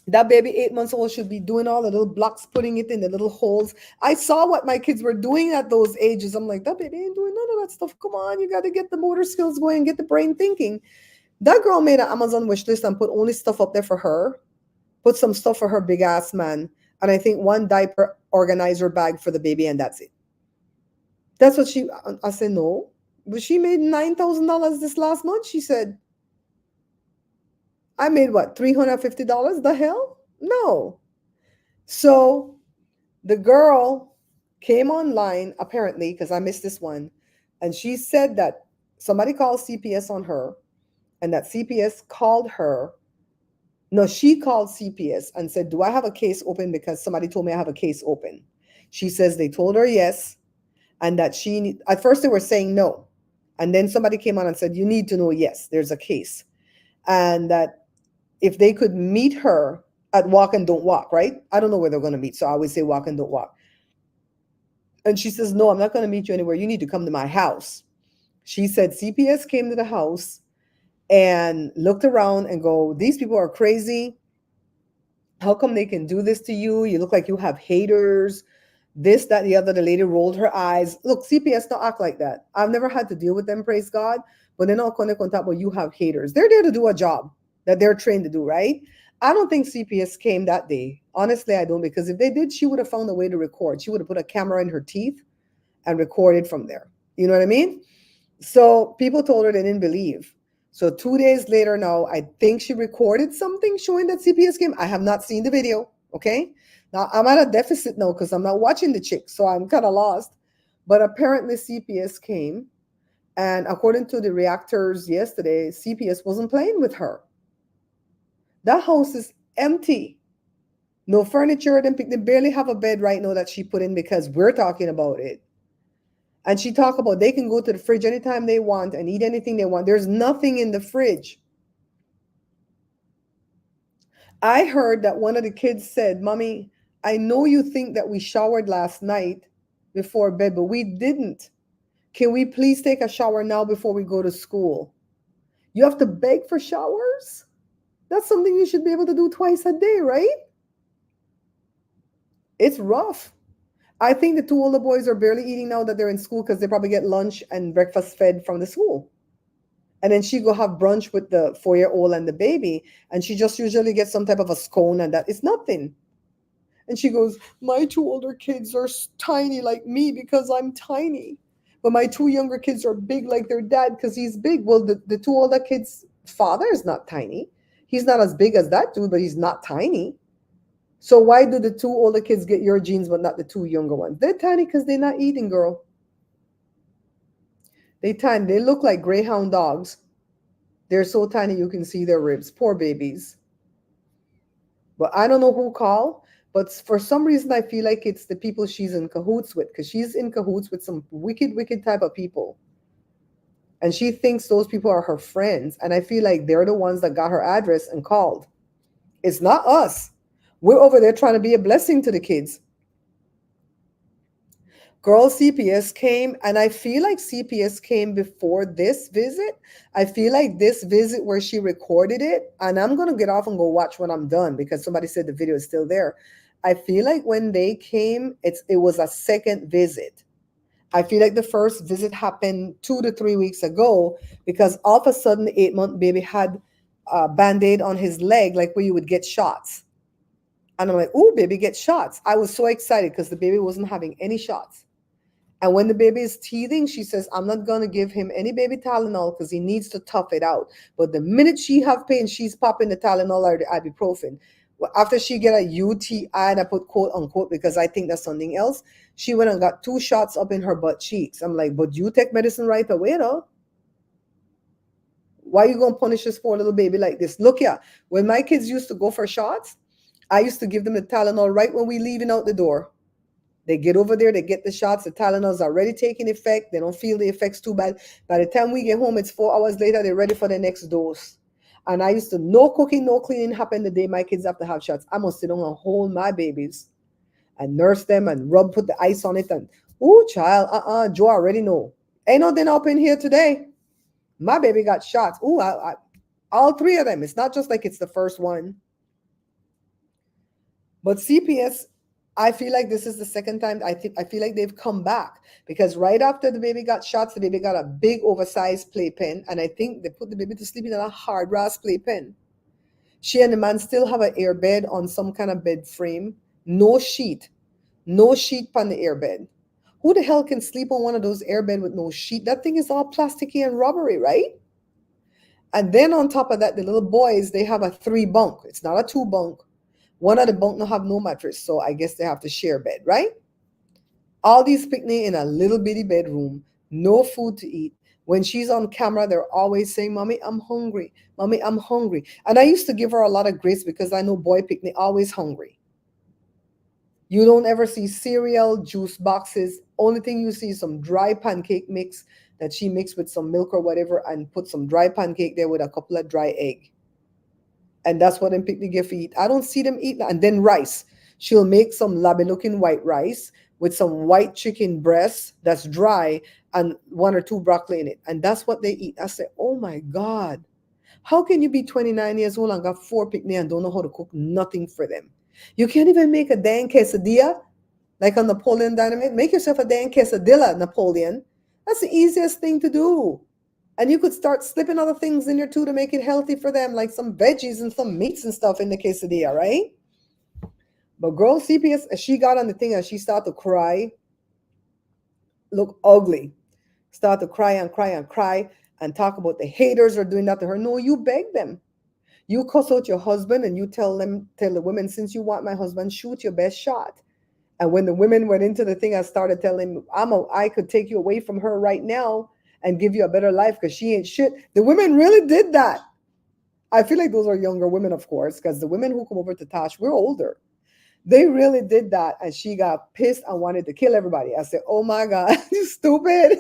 That baby 8 months old should be doing all the little blocks, putting it in the little holes. I saw what my kids were doing at those ages. I'm like, that baby ain't doing none of that stuff. Come on, you got to get the motor skills going, get the brain thinking. That girl made an Amazon wish list and put only stuff up there for her, put some stuff for her big ass man, and I think one diaper organizer bag for the baby, and that's it. That's what I said, no. But she made $9,000 this last month. She said, I made what, $350? The hell? No. So the girl came online, apparently, because I missed this one, and she said that somebody called CPS on her, and that CPS called her. No, she called CPS and said, do I have a case open? Because somebody told me I have a case open. She says they told her yes, and that at first they were saying no. And then somebody came on and said, you need to know, yes, there's a case. And that if they could meet her at Walk and Don't Walk, right? I don't know where they're going to meet. So I always say Walk and Don't Walk. And she says, no, I'm not going to meet you anywhere. You need to come to my house. She said CPS came to the house and looked around and go, these people are crazy. How come they can do this to you? You look like you have haters. This, that, the other. The lady rolled her eyes. Look, CPS don't act like that. I've never had to deal with them, praise God. But they're not going to contact, well, you have haters. They're there to do a job that they're trained to do, right? I don't think CPS came that day. Honestly, I don't, because if they did, she would have found a way to record. She would have put a camera in her teeth and recorded from there. You know what I mean? So people told her they didn't believe. So 2 days later now, I think she recorded something showing that CPS came. I have not seen the video. Okay. Now I'm at a deficit now because I'm not watching the chick. So I'm kind of lost. But apparently CPS came. And according to the reactors yesterday, CPS wasn't playing with her. That house is empty. No furniture. They barely have a bed right now that she put in because we're talking about it. And she talked about they can go to the fridge anytime they want and eat anything they want. There's nothing in the fridge. I heard that one of the kids said, Mommy, I know you think that we showered last night before bed, but we didn't. Can we please take a shower now before we go to school? You have to beg for showers? That's something you should be able to do twice a day, right? It's rough. I think the two older boys are barely eating now that they're in school because they probably get lunch and breakfast fed from the school. And then she go have brunch with the 4-year-old and the baby, and she just usually gets some type of a scone, and that it's nothing. And she goes, my two older kids are tiny like me because I'm tiny, but my two younger kids are big like their dad because he's big. Well, the two older kids' father is not tiny. He's not as big as that dude, but he's not tiny. So why do the two older kids get your genes but not the two younger ones? They're tiny because they're not eating, girl. They tiny. They look like greyhound dogs. They're so tiny you can see their ribs. Poor babies. But I don't know who called. But for some reason, I feel like it's the people she's in cahoots with, because she's in cahoots with some wicked, wicked type of people. And she thinks those people are her friends. And I feel like they're the ones that got her address and called. It's not us. We're over there trying to be a blessing to the kids. Girl, CPS came, and I feel like CPS came before this visit. I feel like this visit where she recorded it, and I'm going to get off and go watch when I'm done because somebody said the video is still there. I feel like when they came, it was a second visit. I feel like the first visit happened 2 to 3 weeks ago because all of a sudden the 8-month baby had a band-aid on his leg, like where you would get shots. And I'm like, "Ooh, baby, get shots." I was so excited because the baby wasn't having any shots. And when the baby is teething, she says, "I'm not going to give him any baby Tylenol because he needs to tough it out." But the minute she have pain, she's popping the Tylenol or the ibuprofen. Well, after she get a UTI, and I put quote unquote because I think that's something else, she went and got 2 shots up in her butt cheeks. I'm like, "But you take medicine right away, though. Why you going to punish this poor little baby like this?" Look here, when my kids used to go for shots, I used to give them the Tylenol right when we leaving out the door. They get over there, they get the shots, the Tylenol's already taking effect. They don't feel the effects too bad. By the time we get home, it's 4 hours later, they're ready for the next dose. And I used to, no cooking, no cleaning happen the day my kids have to have shots. I must sit down and hold my babies and nurse them and put the ice on it. And, ooh, child, Joe already know. Ain't no dinner up in here today. My baby got shots. Ooh, all 3 of them. It's not just like it's the first one. But CPS, I feel like this is the second time. I feel like they've come back because right after the baby got shots, the baby got a big oversized playpen, and I think they put the baby to sleep in a hard brass playpen. She and the man still have an air bed on some kind of bed frame, no sheet, no sheet on the air bed. Who the hell can sleep on one of those air bed with no sheet? That thing is all plasticky and rubbery, right? And then on top of that, the little boys, they have a 3 bunk. It's not a 2 bunk. One of the bunk don't have no mattress, so I guess they have to share bed, right? All these picnic in a little bitty bedroom, no food to eat. When she's on camera, they're always saying, "Mommy, I'm hungry. Mommy, I'm hungry." And I used to give her a lot of grace because I know boy picnic always hungry. You don't ever see cereal, juice boxes. Only thing you see is some dry pancake mix that she mixed with some milk or whatever and put some dry pancake there with a couple of dry egg. And that's what them picnic give eat. I don't see them eat that. And then rice. She'll make some labby looking white rice with some white chicken breast that's dry and 1 or 2 broccoli in it. And that's what they eat. I say, "Oh my God. How can you be 29 years old and got 4 picnic and don't know how to cook nothing for them? You can't even make a dang quesadilla like on Napoleon Dynamite. Make yourself a dang quesadilla, Napoleon. That's the easiest thing to do. And you could start slipping other things in there too to make it healthy for them, like some veggies and some meats and stuff in the quesadilla, right?" But girl, CPS, she got on the thing and she started to cry, look ugly, start to cry and cry and cry and talk about the haters are doing that to her. No, you beg them. You cuss out your husband and you tell the women, "Since you want my husband, shoot your best shot." And when the women went into the thing, I started telling him, I could take you away from her right now and give you a better life because she ain't shit. The women really did that. I feel like those are younger women, of course, because the women who come over to Tosh, we're older. They really did that. And she got pissed and wanted to kill everybody. I said, "Oh my God, you stupid."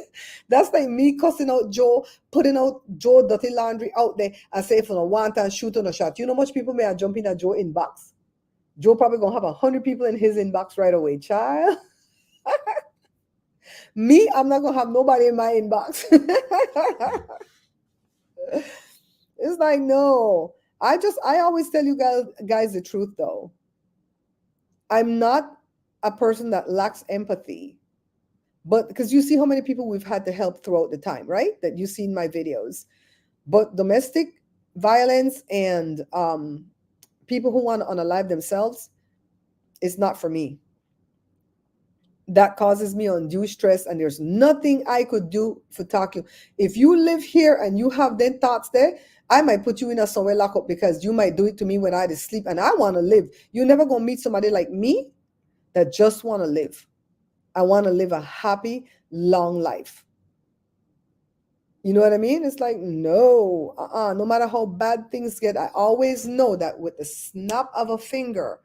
That's like me cussing out Joe, putting out Joe dirty laundry out there and say, "If you don't want and shoot on a shot." You know how much people may have jump in at Joe inbox? Joe probably gonna have 100 people in his inbox right away, child. Me, I'm not gonna have nobody in my inbox. It's like, no. I always tell you guys the truth though. I'm not a person that lacks empathy, but because you see how many people we've had to help throughout the time, right? That you see in my videos. But domestic violence and people who want to unalive themselves is not for me. That causes me undue stress, and there's nothing I could do for talk you. If you live here and you have them thoughts there, I might put you in a somewhere lock up because you might do it to me when I sleep and I want to live. You're never gonna meet somebody like me that just want to live. I want to live a happy, long life. You know what I mean? It's like, no, no matter how bad things get, I always know that with the snap of a finger,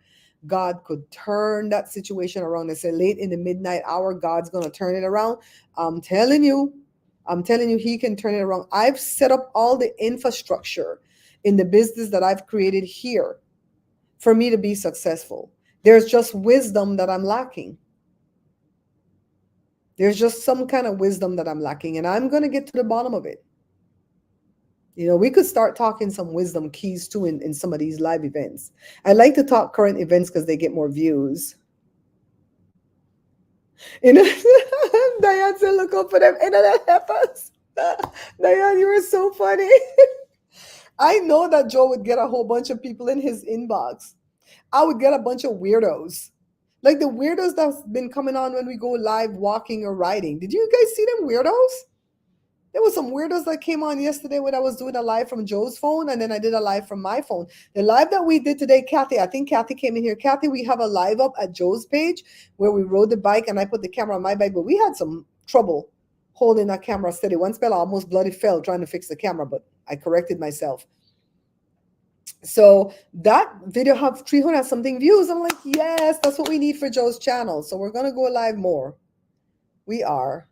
God could turn that situation around. They say late in the midnight hour, God's going to turn it around. I'm telling you. I'm telling you, he can turn it around. I've set up all the infrastructure in the business that I've created here for me to be successful. There's just wisdom that I'm lacking. There's just some kind of wisdom that I'm lacking, and I'm going to get to the bottom of it. You know, we could start talking some wisdom keys too in some of these live events. I like to talk current events because they get more views. You know, Diane said, look up for them internet helpers. Diane, you were so funny. I know that Joe would get a whole bunch of people in his inbox. I would get a bunch of weirdos. Like the weirdos that's been coming on when we go live walking or riding. Did you guys see them weirdos? There was some weirdos that came on yesterday when I was doing a live from Joe's phone, and then I did a live from my phone. The live that we did today, Kathy, I think Kathy came in here. Kathy, we have a live up at Joe's page where we rode the bike and I put the camera on my bike, but we had some trouble holding that camera steady. One spell I almost bloody fell trying to fix the camera, but I corrected myself. So that video have 300 something views. I'm like, yes, that's what we need for Joe's channel. So we're going to go live more. We are.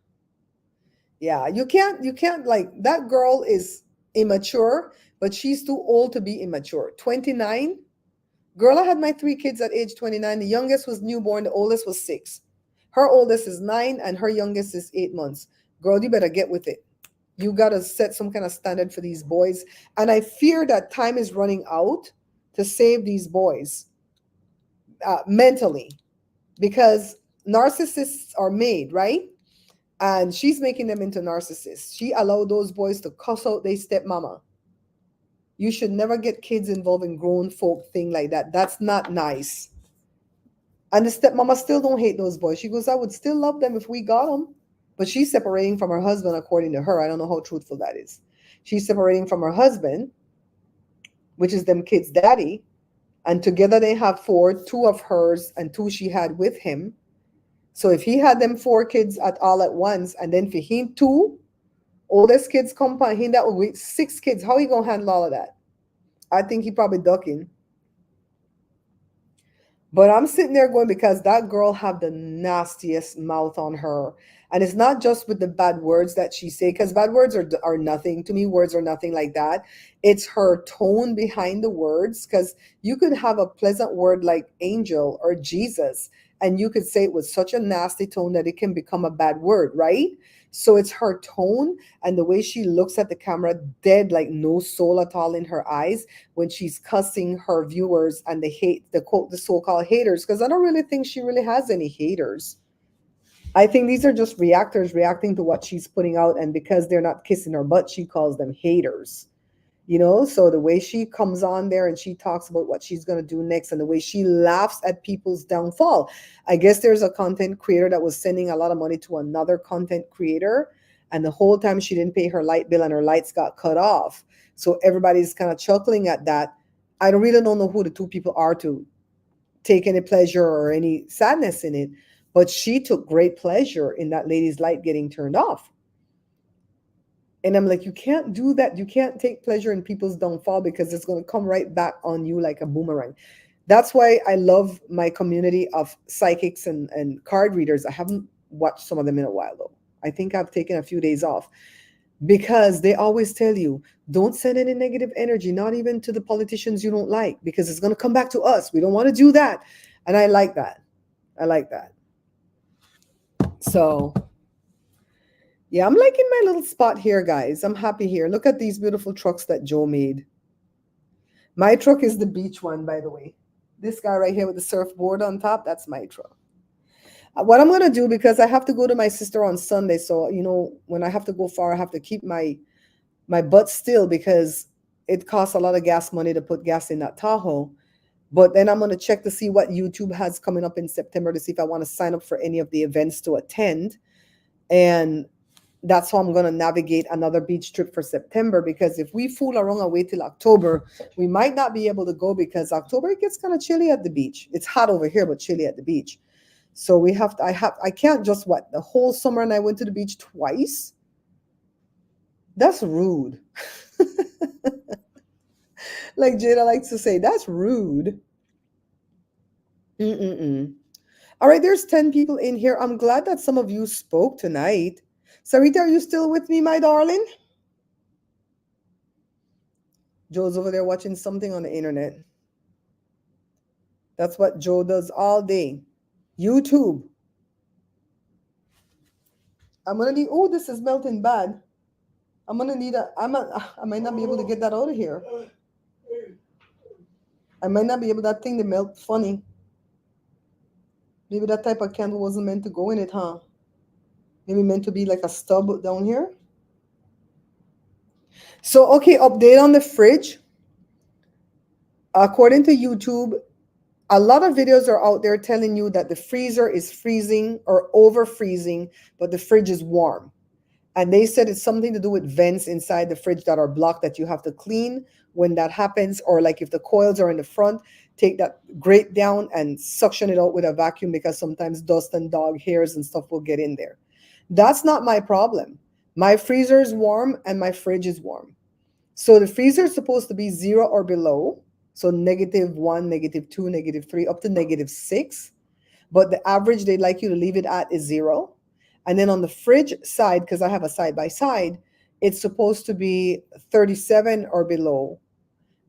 Yeah, you can't like that girl is immature, but she's too old to be immature. 29. Girl, I had my 3 kids at age 29. The youngest was newborn, the oldest was 6. Her oldest is 9 and her youngest is 8 months. Girl, you better get with it. You got to set some kind of standard for these boys. And I fear that time is running out to save these boys mentally, because narcissists are made, right? And she's making them into narcissists. She allowed those boys to cuss out their stepmama. You should never get kids involved in grown folk thing like that. That's not nice. And the stepmama still don't hate those boys. She goes, I would still love them if we got them. But she's separating from her husband, according to her. I don't know how truthful that is. She's separating from her husband, which is them kids' daddy. And together they have 4, 2 of hers and 2 she had with him. So if he had them 4 kids at all at once, and then for him 2 oldest kids come by him, that would be 6 kids. How he gonna handle all of that? I think he probably ducking. But I'm sitting there going, because that girl have the nastiest mouth on her. And it's not just with the bad words that she say, because bad words are nothing. To me, words are nothing like that. It's her tone behind the words, because you could have a pleasant word like angel or Jesus, and you could say it with such a nasty tone that it can become a bad word, right? So it's her tone and the way she looks at the camera, dead, like no soul at all in her eyes, when she's cussing her viewers and the so-called haters, because I don't really think she really has any haters. I think these are just reactors reacting to what she's putting out, and because they're not kissing her butt, she calls them haters. You know, so the way she comes on there and she talks about what she's going to do next, and the way she laughs at people's downfall. I guess there's a content creator that was sending a lot of money to another content creator, and the whole time she didn't pay her light bill and her lights got cut off. So everybody's kind of chuckling at that. I really don't know who the 2 people are to take any pleasure or any sadness in it, but she took great pleasure in that lady's light getting turned off. And I'm like, you can't do that. You can't take pleasure in people's downfall, because it's going to come right back on you like a boomerang. That's why I love my community of psychics and card readers. I haven't watched some of them in a while, though. I think I've taken a few days off, because they always tell you, don't send any negative energy, not even to the politicians you don't like, because it's going to come back to us. We don't want to do that. And I like that. I like that. So yeah, I'm liking my little spot here, guys. I'm happy here. Look at these beautiful trucks that Joe made. My truck is the beach one, by the way. This guy right here with the surfboard on top, that's my truck. What I'm going to do, because I have to go to my sister on Sunday, so, you know, when I have to go far, I have to keep my butt still, because it costs a lot of gas money to put gas in that Tahoe. But then I'm going to check to see what YouTube has coming up in September, to see if I want to sign up for any of the events to attend. And that's how I'm going to navigate another beach trip for September, because if we fool around and wait till October, we might not be able to go, because October it gets kind of chilly at the beach. It's hot over here, but chilly at the beach. So we have to, I can't just the whole summer, and I went to the beach twice. That's rude. Like Jada likes to say, that's rude. All right, there's 10 people in here. I'm glad that some of you spoke tonight. Sarita, are you still with me, my darling? Joe's over there watching something on the internet. That's what Joe does all day. YouTube. I'm gonna need. Oh, this is melting bad. I'm gonna need a. I might not be able to get that out of here. I might not be able that thing to melt funny. Maybe that type of candle wasn't meant to go in it, huh? Maybe meant to be like a stub down here. So okay, update on the fridge. According to YouTube, a lot of videos are out there telling you that the freezer is freezing or over freezing, but the fridge is warm. And they said it's something to do with vents inside the fridge that are blocked that you have to clean when that happens. Or like if the coils are in the front, take that grate down and suction it out with a vacuum because sometimes dust and dog hairs and stuff will get in there. That's not my problem. My freezer is warm and my fridge is warm. So the freezer is supposed to be 0 or below. So -1, -2, -3, up to -6. But the average they'd like you to leave it at is 0. And then on the fridge side, because I have a side by side, it's supposed to be 37 or below.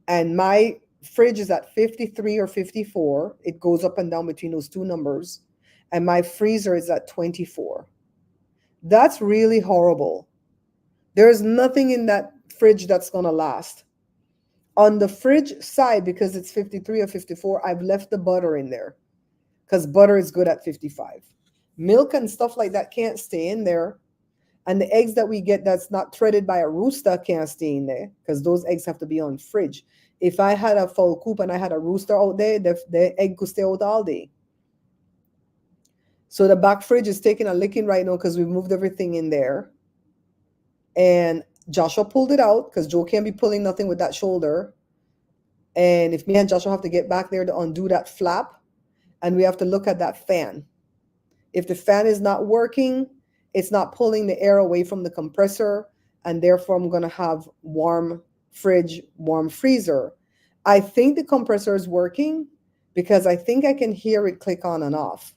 And my fridge is at 53 or 54. It goes up and down between those two numbers. And my freezer is at 24. That's really horrible. There's nothing in that fridge that's going to last. On the fridge side, because it's 53 or 54, I've left the butter in there because butter is good at 55. Milk and stuff like that can't stay in there. And the eggs that we get that's not threaded by a rooster can't stay in there because those eggs have to be on fridge. If I had a full coop and I had a rooster out there, the egg could stay out all day. So the back fridge is taking a licking right now because we moved everything in there. And Joshua pulled it out because Joe can't be pulling nothing with that shoulder. And if me and Joshua have to get back there to undo that flap, and we have to look at that fan. If the fan is not working, it's not pulling the air away from the compressor, and therefore I'm going to have warm fridge, warm freezer. I think the compressor is working because I think I can hear it click on and off,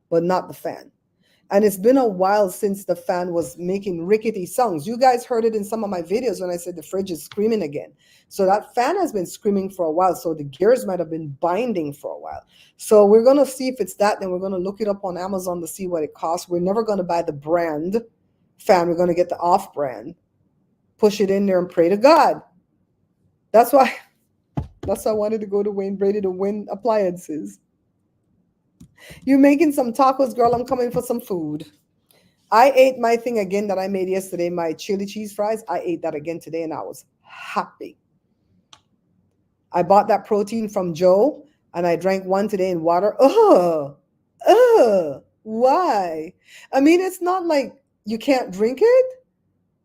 but not the fan. And it's been a while since the fan was making rickety sounds. You guys heard it in some of my videos when I said the fridge is screaming again. So that fan has been screaming for a while. So the gears might have been binding for a while. So we're going to see if it's that. Then we're going to look it up on Amazon to see what it costs. We're never going to buy the brand fan. We're going to get the off brand, push it in there and pray to God. That's why I wanted to go to Wayne Brady to win appliances. You're making some tacos, girl. I'm coming for some food. I ate my thing again that I made yesterday, my chili cheese fries. I ate that again today and I was happy. I bought that protein from Joe and I drank one today in water. Why? I mean, it's not like you can't drink it,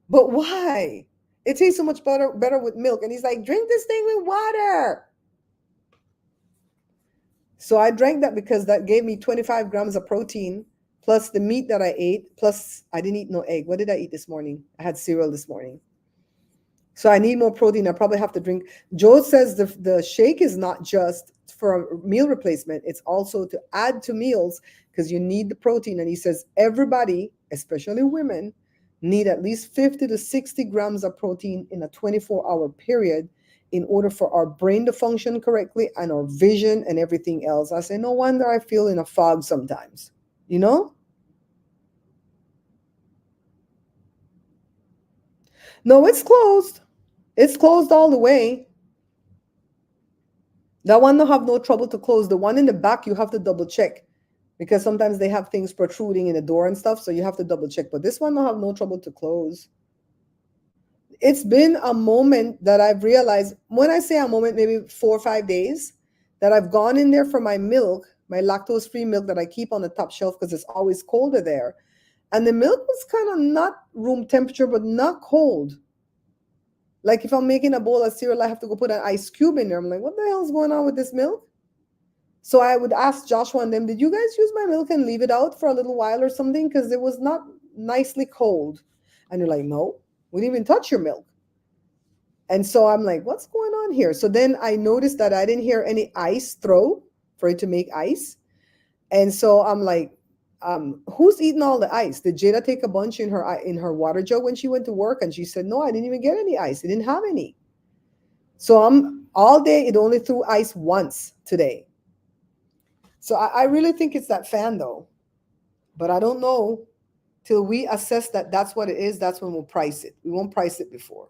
but why? It tastes so much better with milk. And he's like, drink this thing with water. So I drank that because that gave me 25 grams of protein plus the meat that I ate, plus I didn't eat no egg. What did I eat this morning? I had cereal this morning. So I need more protein. I probably have to drink. Joe says the shake is not just for a meal replacement. It's also to add to meals because you need the protein. And he says everybody, especially women, need at least 50 to 60 grams of protein in a 24-hour period in order for our brain to function correctly and our vision and everything else. I say, no wonder I feel in a fog sometimes, you know? No, it's closed. It's closed all the way. That one don't have no trouble to close. The one in the back, you have to double check because sometimes they have things protruding in the door and stuff. So you have to double check. But this one don't have no trouble to close. It's been a moment that I've realized, when I say a moment, maybe 4 or 5 days, that I've gone in there for my milk, my lactose-free milk that I keep on the top shelf because it's always colder there. And the milk was kind of not room temperature, but not cold. Like if I'm making a bowl of cereal, I have to go put an ice cube in there. I'm like, what the hell is going on with this milk? So I would ask Joshua and them, did you guys use my milk and leave it out for a little while or something? Because it was not nicely cold. And they're like, no, we didn't even touch your milk. And so I'm like, what's going on here? So then I noticed that I didn't hear any ice throw for it to make ice. And so I'm like, who's eating all the ice? Did Jada take a bunch in her water jug when she went to work? And she said, no, I didn't even get any ice. I didn't have any. So I'm all day. It only threw ice once today. So I really think it's that fan though, but I don't know till we assess that that's what it is. That's when we'll price it. We won't price it before.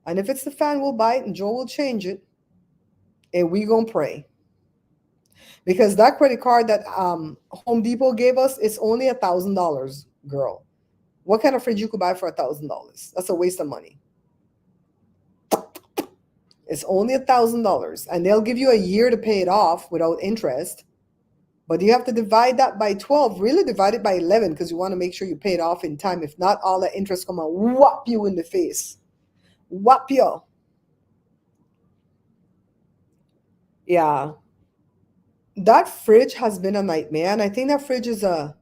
And if it's the fan, we'll buy it and Joe will change it. And we gonna pray. Because that credit card that Home Depot gave us, it's only $1,000, girl. What kind of fridge you could buy for $1,000? That's a waste of money. It's only $1,000, and they'll give you a year to pay it off without interest. But you have to divide that by 12. Really divide it by 11 because you want to make sure you pay it off in time. If not, all that interest come and whop you in the face. Whop you. Yeah. That fridge has been a nightmare. And I think that fridge is I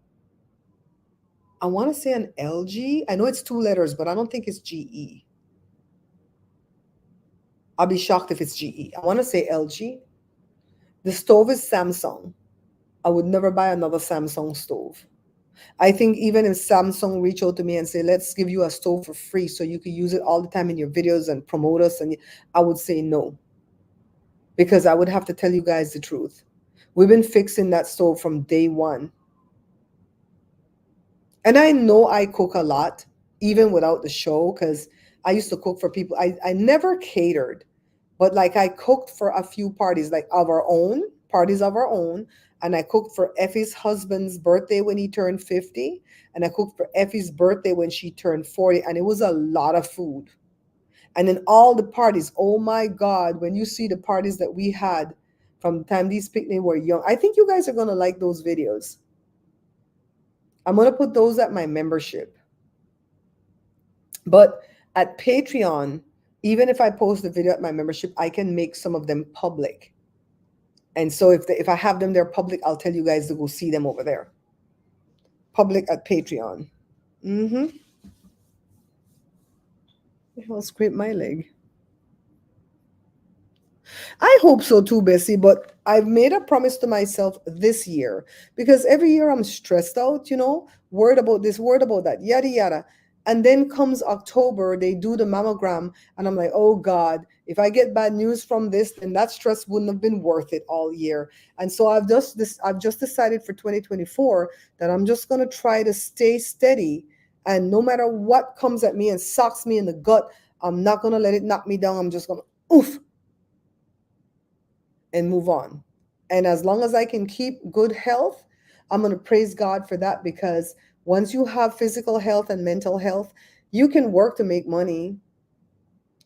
want to say an LG. I know it's 2 letters, but I don't think it's GE. I'll be shocked if it's GE. I want to say LG. The stove is Samsung. I would never buy another Samsung stove. I think even if Samsung reach out to me and say, let's give you a stove for free so you can use it all the time in your videos and promote us, and I would say no. Because I would have to tell you guys the truth. We've been fixing that stove from day one. And I know I cook a lot, even without the show, because I used to cook for people. I never catered, but like I cooked for a few parties, like of our own, parties of our own. And I cooked for Effie's husband's birthday when he turned 50. And I cooked for Effie's birthday when she turned 40. And it was a lot of food. And then all the parties, oh my God, when you see the parties that we had from the time these picnics were young, I think you guys are going to like those videos. I'm going to put those at my membership. But at Patreon, even if I post the video at my membership, I can make some of them public. And so if I have them there public, I'll tell you guys to go see them over there. Public at Patreon. I'll scrape my leg. I hope so too, Bessie, but I've made a promise to myself this year because every year I'm stressed out, worried about this, worried about that, yada, yada. And then comes October, they do the mammogram, and I'm like, oh God, if I get bad news from this, then that stress wouldn't have been worth it all year. And so I've just decided for 2024 that I'm just going to try to stay steady. And no matter what comes at me and socks me in the gut, I'm not going to let it knock me down. I'm just going to, oof, and move on. And as long as I can keep good health, I'm going to praise God for that, because once you have physical health and mental health, you can work to make money.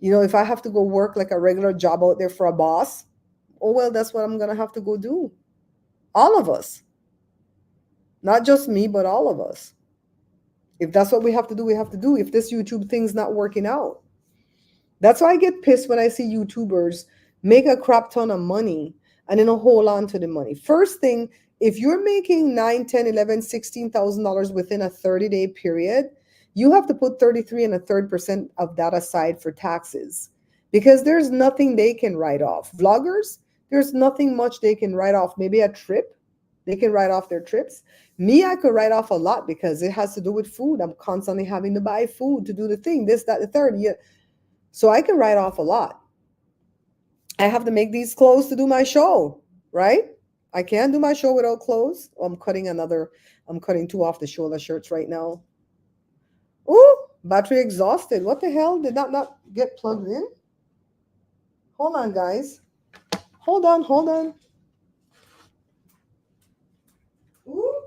If I have to go work like a regular job out there for a boss, oh, well, that's what I'm going to have to go do. All of us. Not just me, but all of us. If that's what we have to do, we have to do. If this YouTube thing's not working out. That's why I get pissed when I see YouTubers make a crap ton of money and then hold on to the money. First thing, if you're making $9, $10, $11, $16,000 within a 30-day period, you have to put 33 1/3% of that aside for taxes, because there's nothing they can write off. Vloggers, there's nothing much they can write off. Maybe a trip. They can write off their trips. Me, I could write off a lot because it has to do with food. I'm constantly having to buy food to do the thing, this, that, the third. Yeah. So I can write off a lot. I have to make these clothes to do my show, right? I can't do my show without clothes. Oh, I'm cutting 2 off the shoulder shirts right now. Oh, battery exhausted. What the hell? Did that not get plugged in? Hold on, guys. Hold on. Ooh.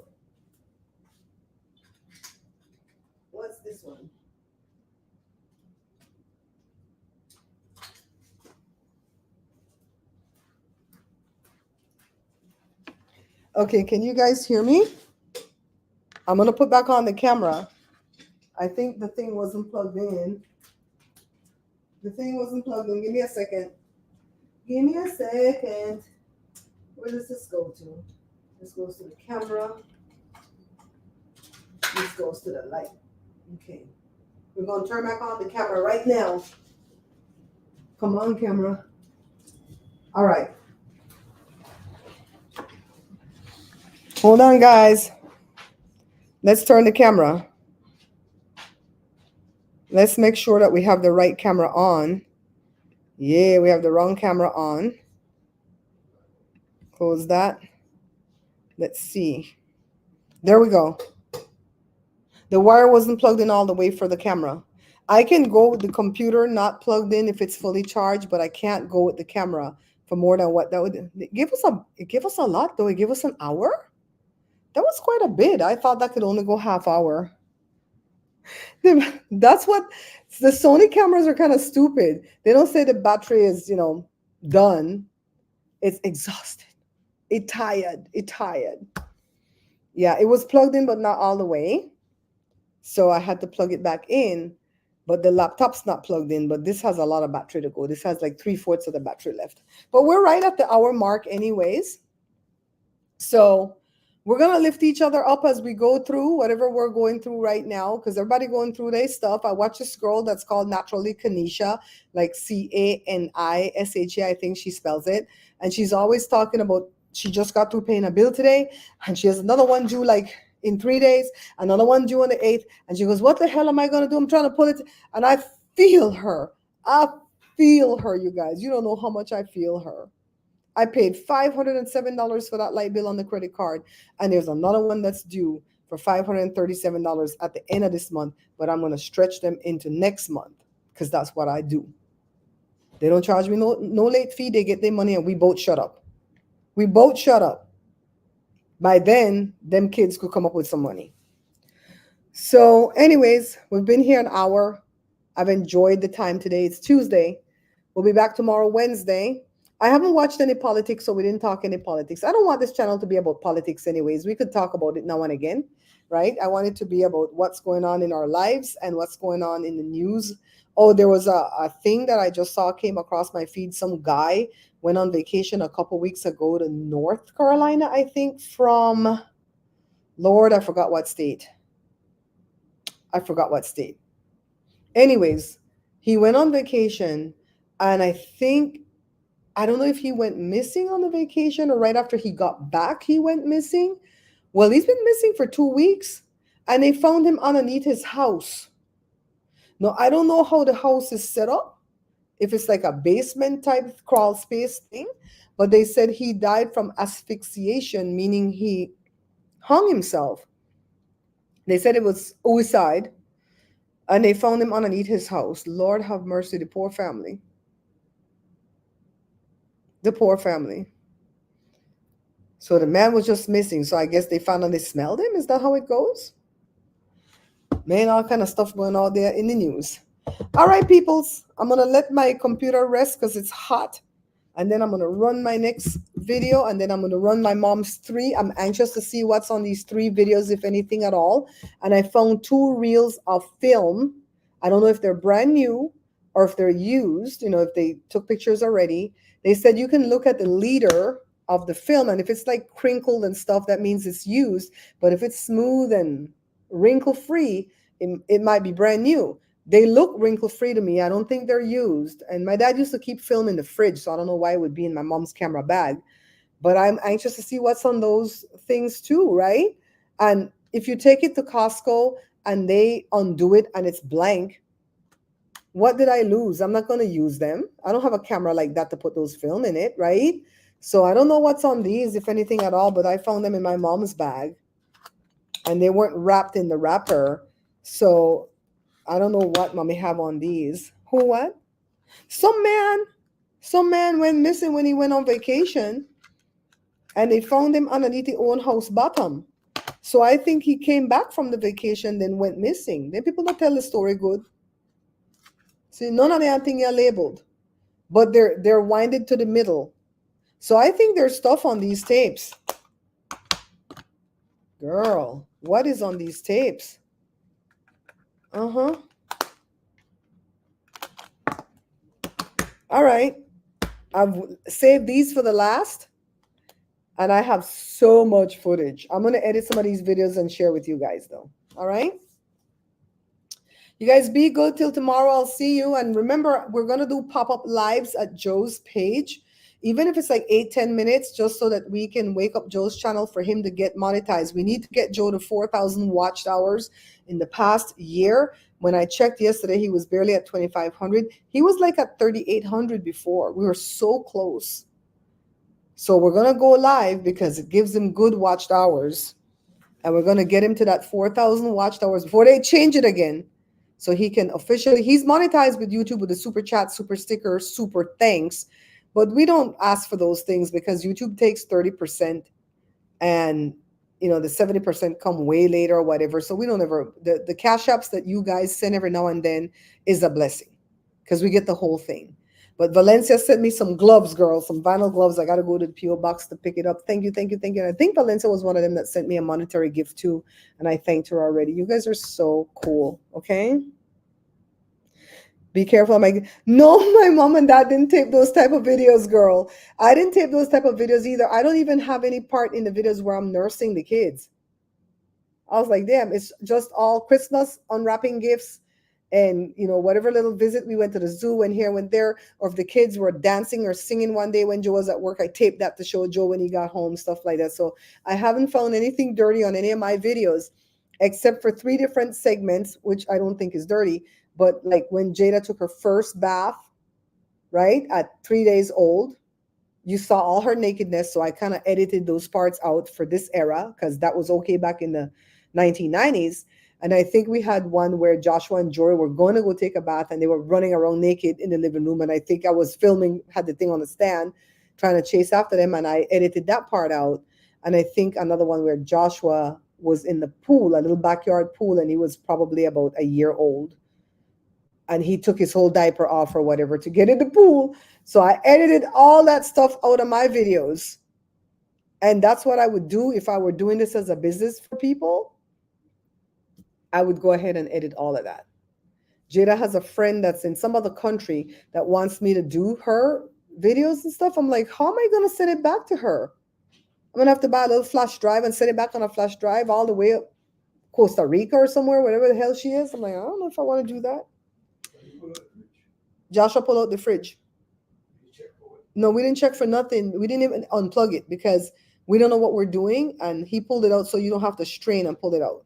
What's this one? Okay, can you guys hear me? I'm going to put back on the camera. I think the thing wasn't plugged in. Give me a second. Where does this go to? This goes to the camera. This goes to the light. Okay. We're going to turn back on the camera right now. Come on, camera. All right. Hold on, guys. Let's turn the camera. Let's make sure that we have the right camera on. Yeah, we have the wrong camera on. Close that. Let's see. There we go. The wire wasn't plugged in all the way for the camera. I can go with the computer not plugged in if it's fully charged, but I can't go with the camera for more than what that would give us it gave us a lot though. It gave us an hour. That was quite a bit. I thought that could only go half hour. That's what the Sony cameras are kind of stupid. They don't say the battery is, done. It's exhausted. It tired. It tired. Yeah, it was plugged in, but not all the way. So I had to plug it back in. But the laptop's not plugged in, but this has a lot of battery to go. This has like 3/4 of the battery left. But we're right at the hour mark anyways. So we're going to lift each other up as we go through whatever we're going through right now, because everybody going through their stuff. I watch this girl that's called Naturally Kanisha, like Canisha, I think she spells it. And she's always talking about she just got through paying a bill today, and she has another one due like in 3 days, another one due on the 8th. And she goes, what the hell am I going to do? I'm trying to pull it. And I feel her. I feel her, you guys. You don't know how much I feel her. I paid $507 for that light bill on the credit card, and there's another one that's due for $537 at the end of this month, but I'm going to stretch them into next month because that's what I do. They don't charge me no late fee. They get their money, and we both shut up. We both shut up. By then, them kids could come up with some money. So anyways, we've been here an hour. I've enjoyed the time today. It's Tuesday. We'll be back tomorrow, Wednesday. I haven't watched any politics, so we didn't talk any politics. I don't want this channel to be about politics anyways. We could talk about it now and again, right? I want it to be about what's going on in our lives and what's going on in the news. Oh, there was a thing that I just saw came across my feed. Some guy went on vacation a couple weeks ago to North Carolina, I think, from, Lord, I forgot what state. Anyways, he went on vacation, and I don't know if he went missing on the vacation or right after he got back, he went missing. Well, he's been missing for 2 weeks, and they found him underneath his house. Now, I don't know how the house is set up, if it's like a basement type crawl space thing, but they said he died from asphyxiation, meaning he hung himself. They said it was suicide, and they found him underneath his house. Lord have mercy, the poor family. The poor family. So the man was just missing. So I guess they found out they smelled him. Is that how it goes? Man, all kind of stuff going on there in the news. All right, peoples. I'm going to let my computer rest because it's hot. And then I'm going to run my next video. And then I'm going to run my mom's 3. I'm anxious to see what's on these 3 videos, if anything at all. And I found 2 reels of film. I don't know if they're brand new or if they're used, if they took pictures already. They said you can look at the leader of the film, and if it's like crinkled and stuff, that means it's used. But if it's smooth and wrinkle free, it might be brand new. They look wrinkle free to me. I don't think they're used. And my dad used to keep film in the fridge, so I don't know why it would be in my mom's camera bag. But I'm anxious to see what's on those things too, right? And if you take it to Costco and they undo it and it's blank, what did I lose? I'm not going to use them. I don't have a camera like that to put those film in it, right? So I don't know what's on these, if anything at all, but I found them in my mom's bag, and they weren't wrapped in the wrapper. So I don't know what mommy have on these. Who what? Some man went missing when he went on vacation, and they found him underneath the own house bottom. So I think he came back from the vacation, then went missing. Then people don't tell the story good. See, none of them thing are labeled, but they're winded to the middle. So I think there's stuff on these tapes. Girl, what is on these tapes? All right. I've saved these for the last, and I have so much footage. I'm going to edit some of these videos and share with you guys, though. All right? You guys be good till tomorrow. I'll see you. And remember, we're going to do pop-up lives at Joe's page. even if it's like 8-10 minutes, just so that we can wake up Joe's channel for him to get monetized. We need to get Joe to 4,000 watched hours in the past year. When I checked yesterday, he was barely at 2,500. He was like at 3,800 before. We were so close. So we're going to go live because it gives him good watched hours. And we're going to get him to that 4,000 watched hours before they change it again. So he can officially, he's monetized with YouTube with the super chat, super sticker, super thanks. But we don't ask for those things because YouTube takes 30%, and the 70% come way later or whatever. So we don't ever, the cash apps that you guys send every now and then is a blessing because we get the whole thing. But Valencia sent me some gloves, girl, some vinyl gloves. I got to go to the PO box to pick it up. Thank you, thank you, thank you. And I think Valencia was one of them that sent me a monetary gift too, and I thanked her already. You guys are so cool. Okay. Be careful. No, my mom and dad didn't tape those type of videos, girl. I didn't tape those type of videos either. I don't even have any part in the videos where I'm nursing the kids. I was like, damn, it's just all Christmas, unwrapping gifts, and whatever little visit we went to the zoo, went here, went there, or if the kids were dancing or singing one day when Joe was at work, I taped that to show Joe when he got home, stuff like that. So I haven't found anything dirty on any of my videos, except for 3 different segments, which I don't think is dirty. But like when Jada took her first bath, right, at 3 days old, you saw all her nakedness. So I kind of edited those parts out for this era because that was okay back in the 1990s. And I think we had one where Joshua and Jory were going to go take a bath and they were running around naked in the living room. And I think I was filming, had the thing on the stand, trying to chase after them. And I edited that part out. And I think another one where Joshua was in the pool, a little backyard pool, and he was probably about a year old. And he took his whole diaper off or whatever to get in the pool. So I edited all that stuff out of my videos. And that's what I would do if I were doing this as a business for people. I would go ahead and edit all of that. Jada has a friend that's in some other country that wants me to do her videos and stuff. I'm like, how am I going to send it back to her? I'm going to have to buy a little flash drive and send it back on a flash drive all the way up Costa Rica or somewhere, whatever the hell she is. I'm like, I don't know if I want to do that. Joshua, pull out the fridge. No, we didn't check for nothing. We didn't even unplug it because we don't know what we're doing. And he pulled it out so you don't have to strain and pull it out.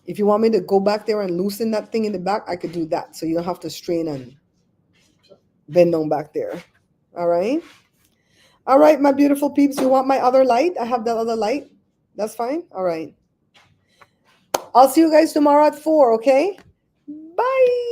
If you want me to go back there and loosen that thing in the back, I could do that. So you don't have to strain and bend down back there. All right. All right, my beautiful peeps. You want my other light? I have that other light. That's fine. All right. I'll see you guys tomorrow at 4, okay? Bye.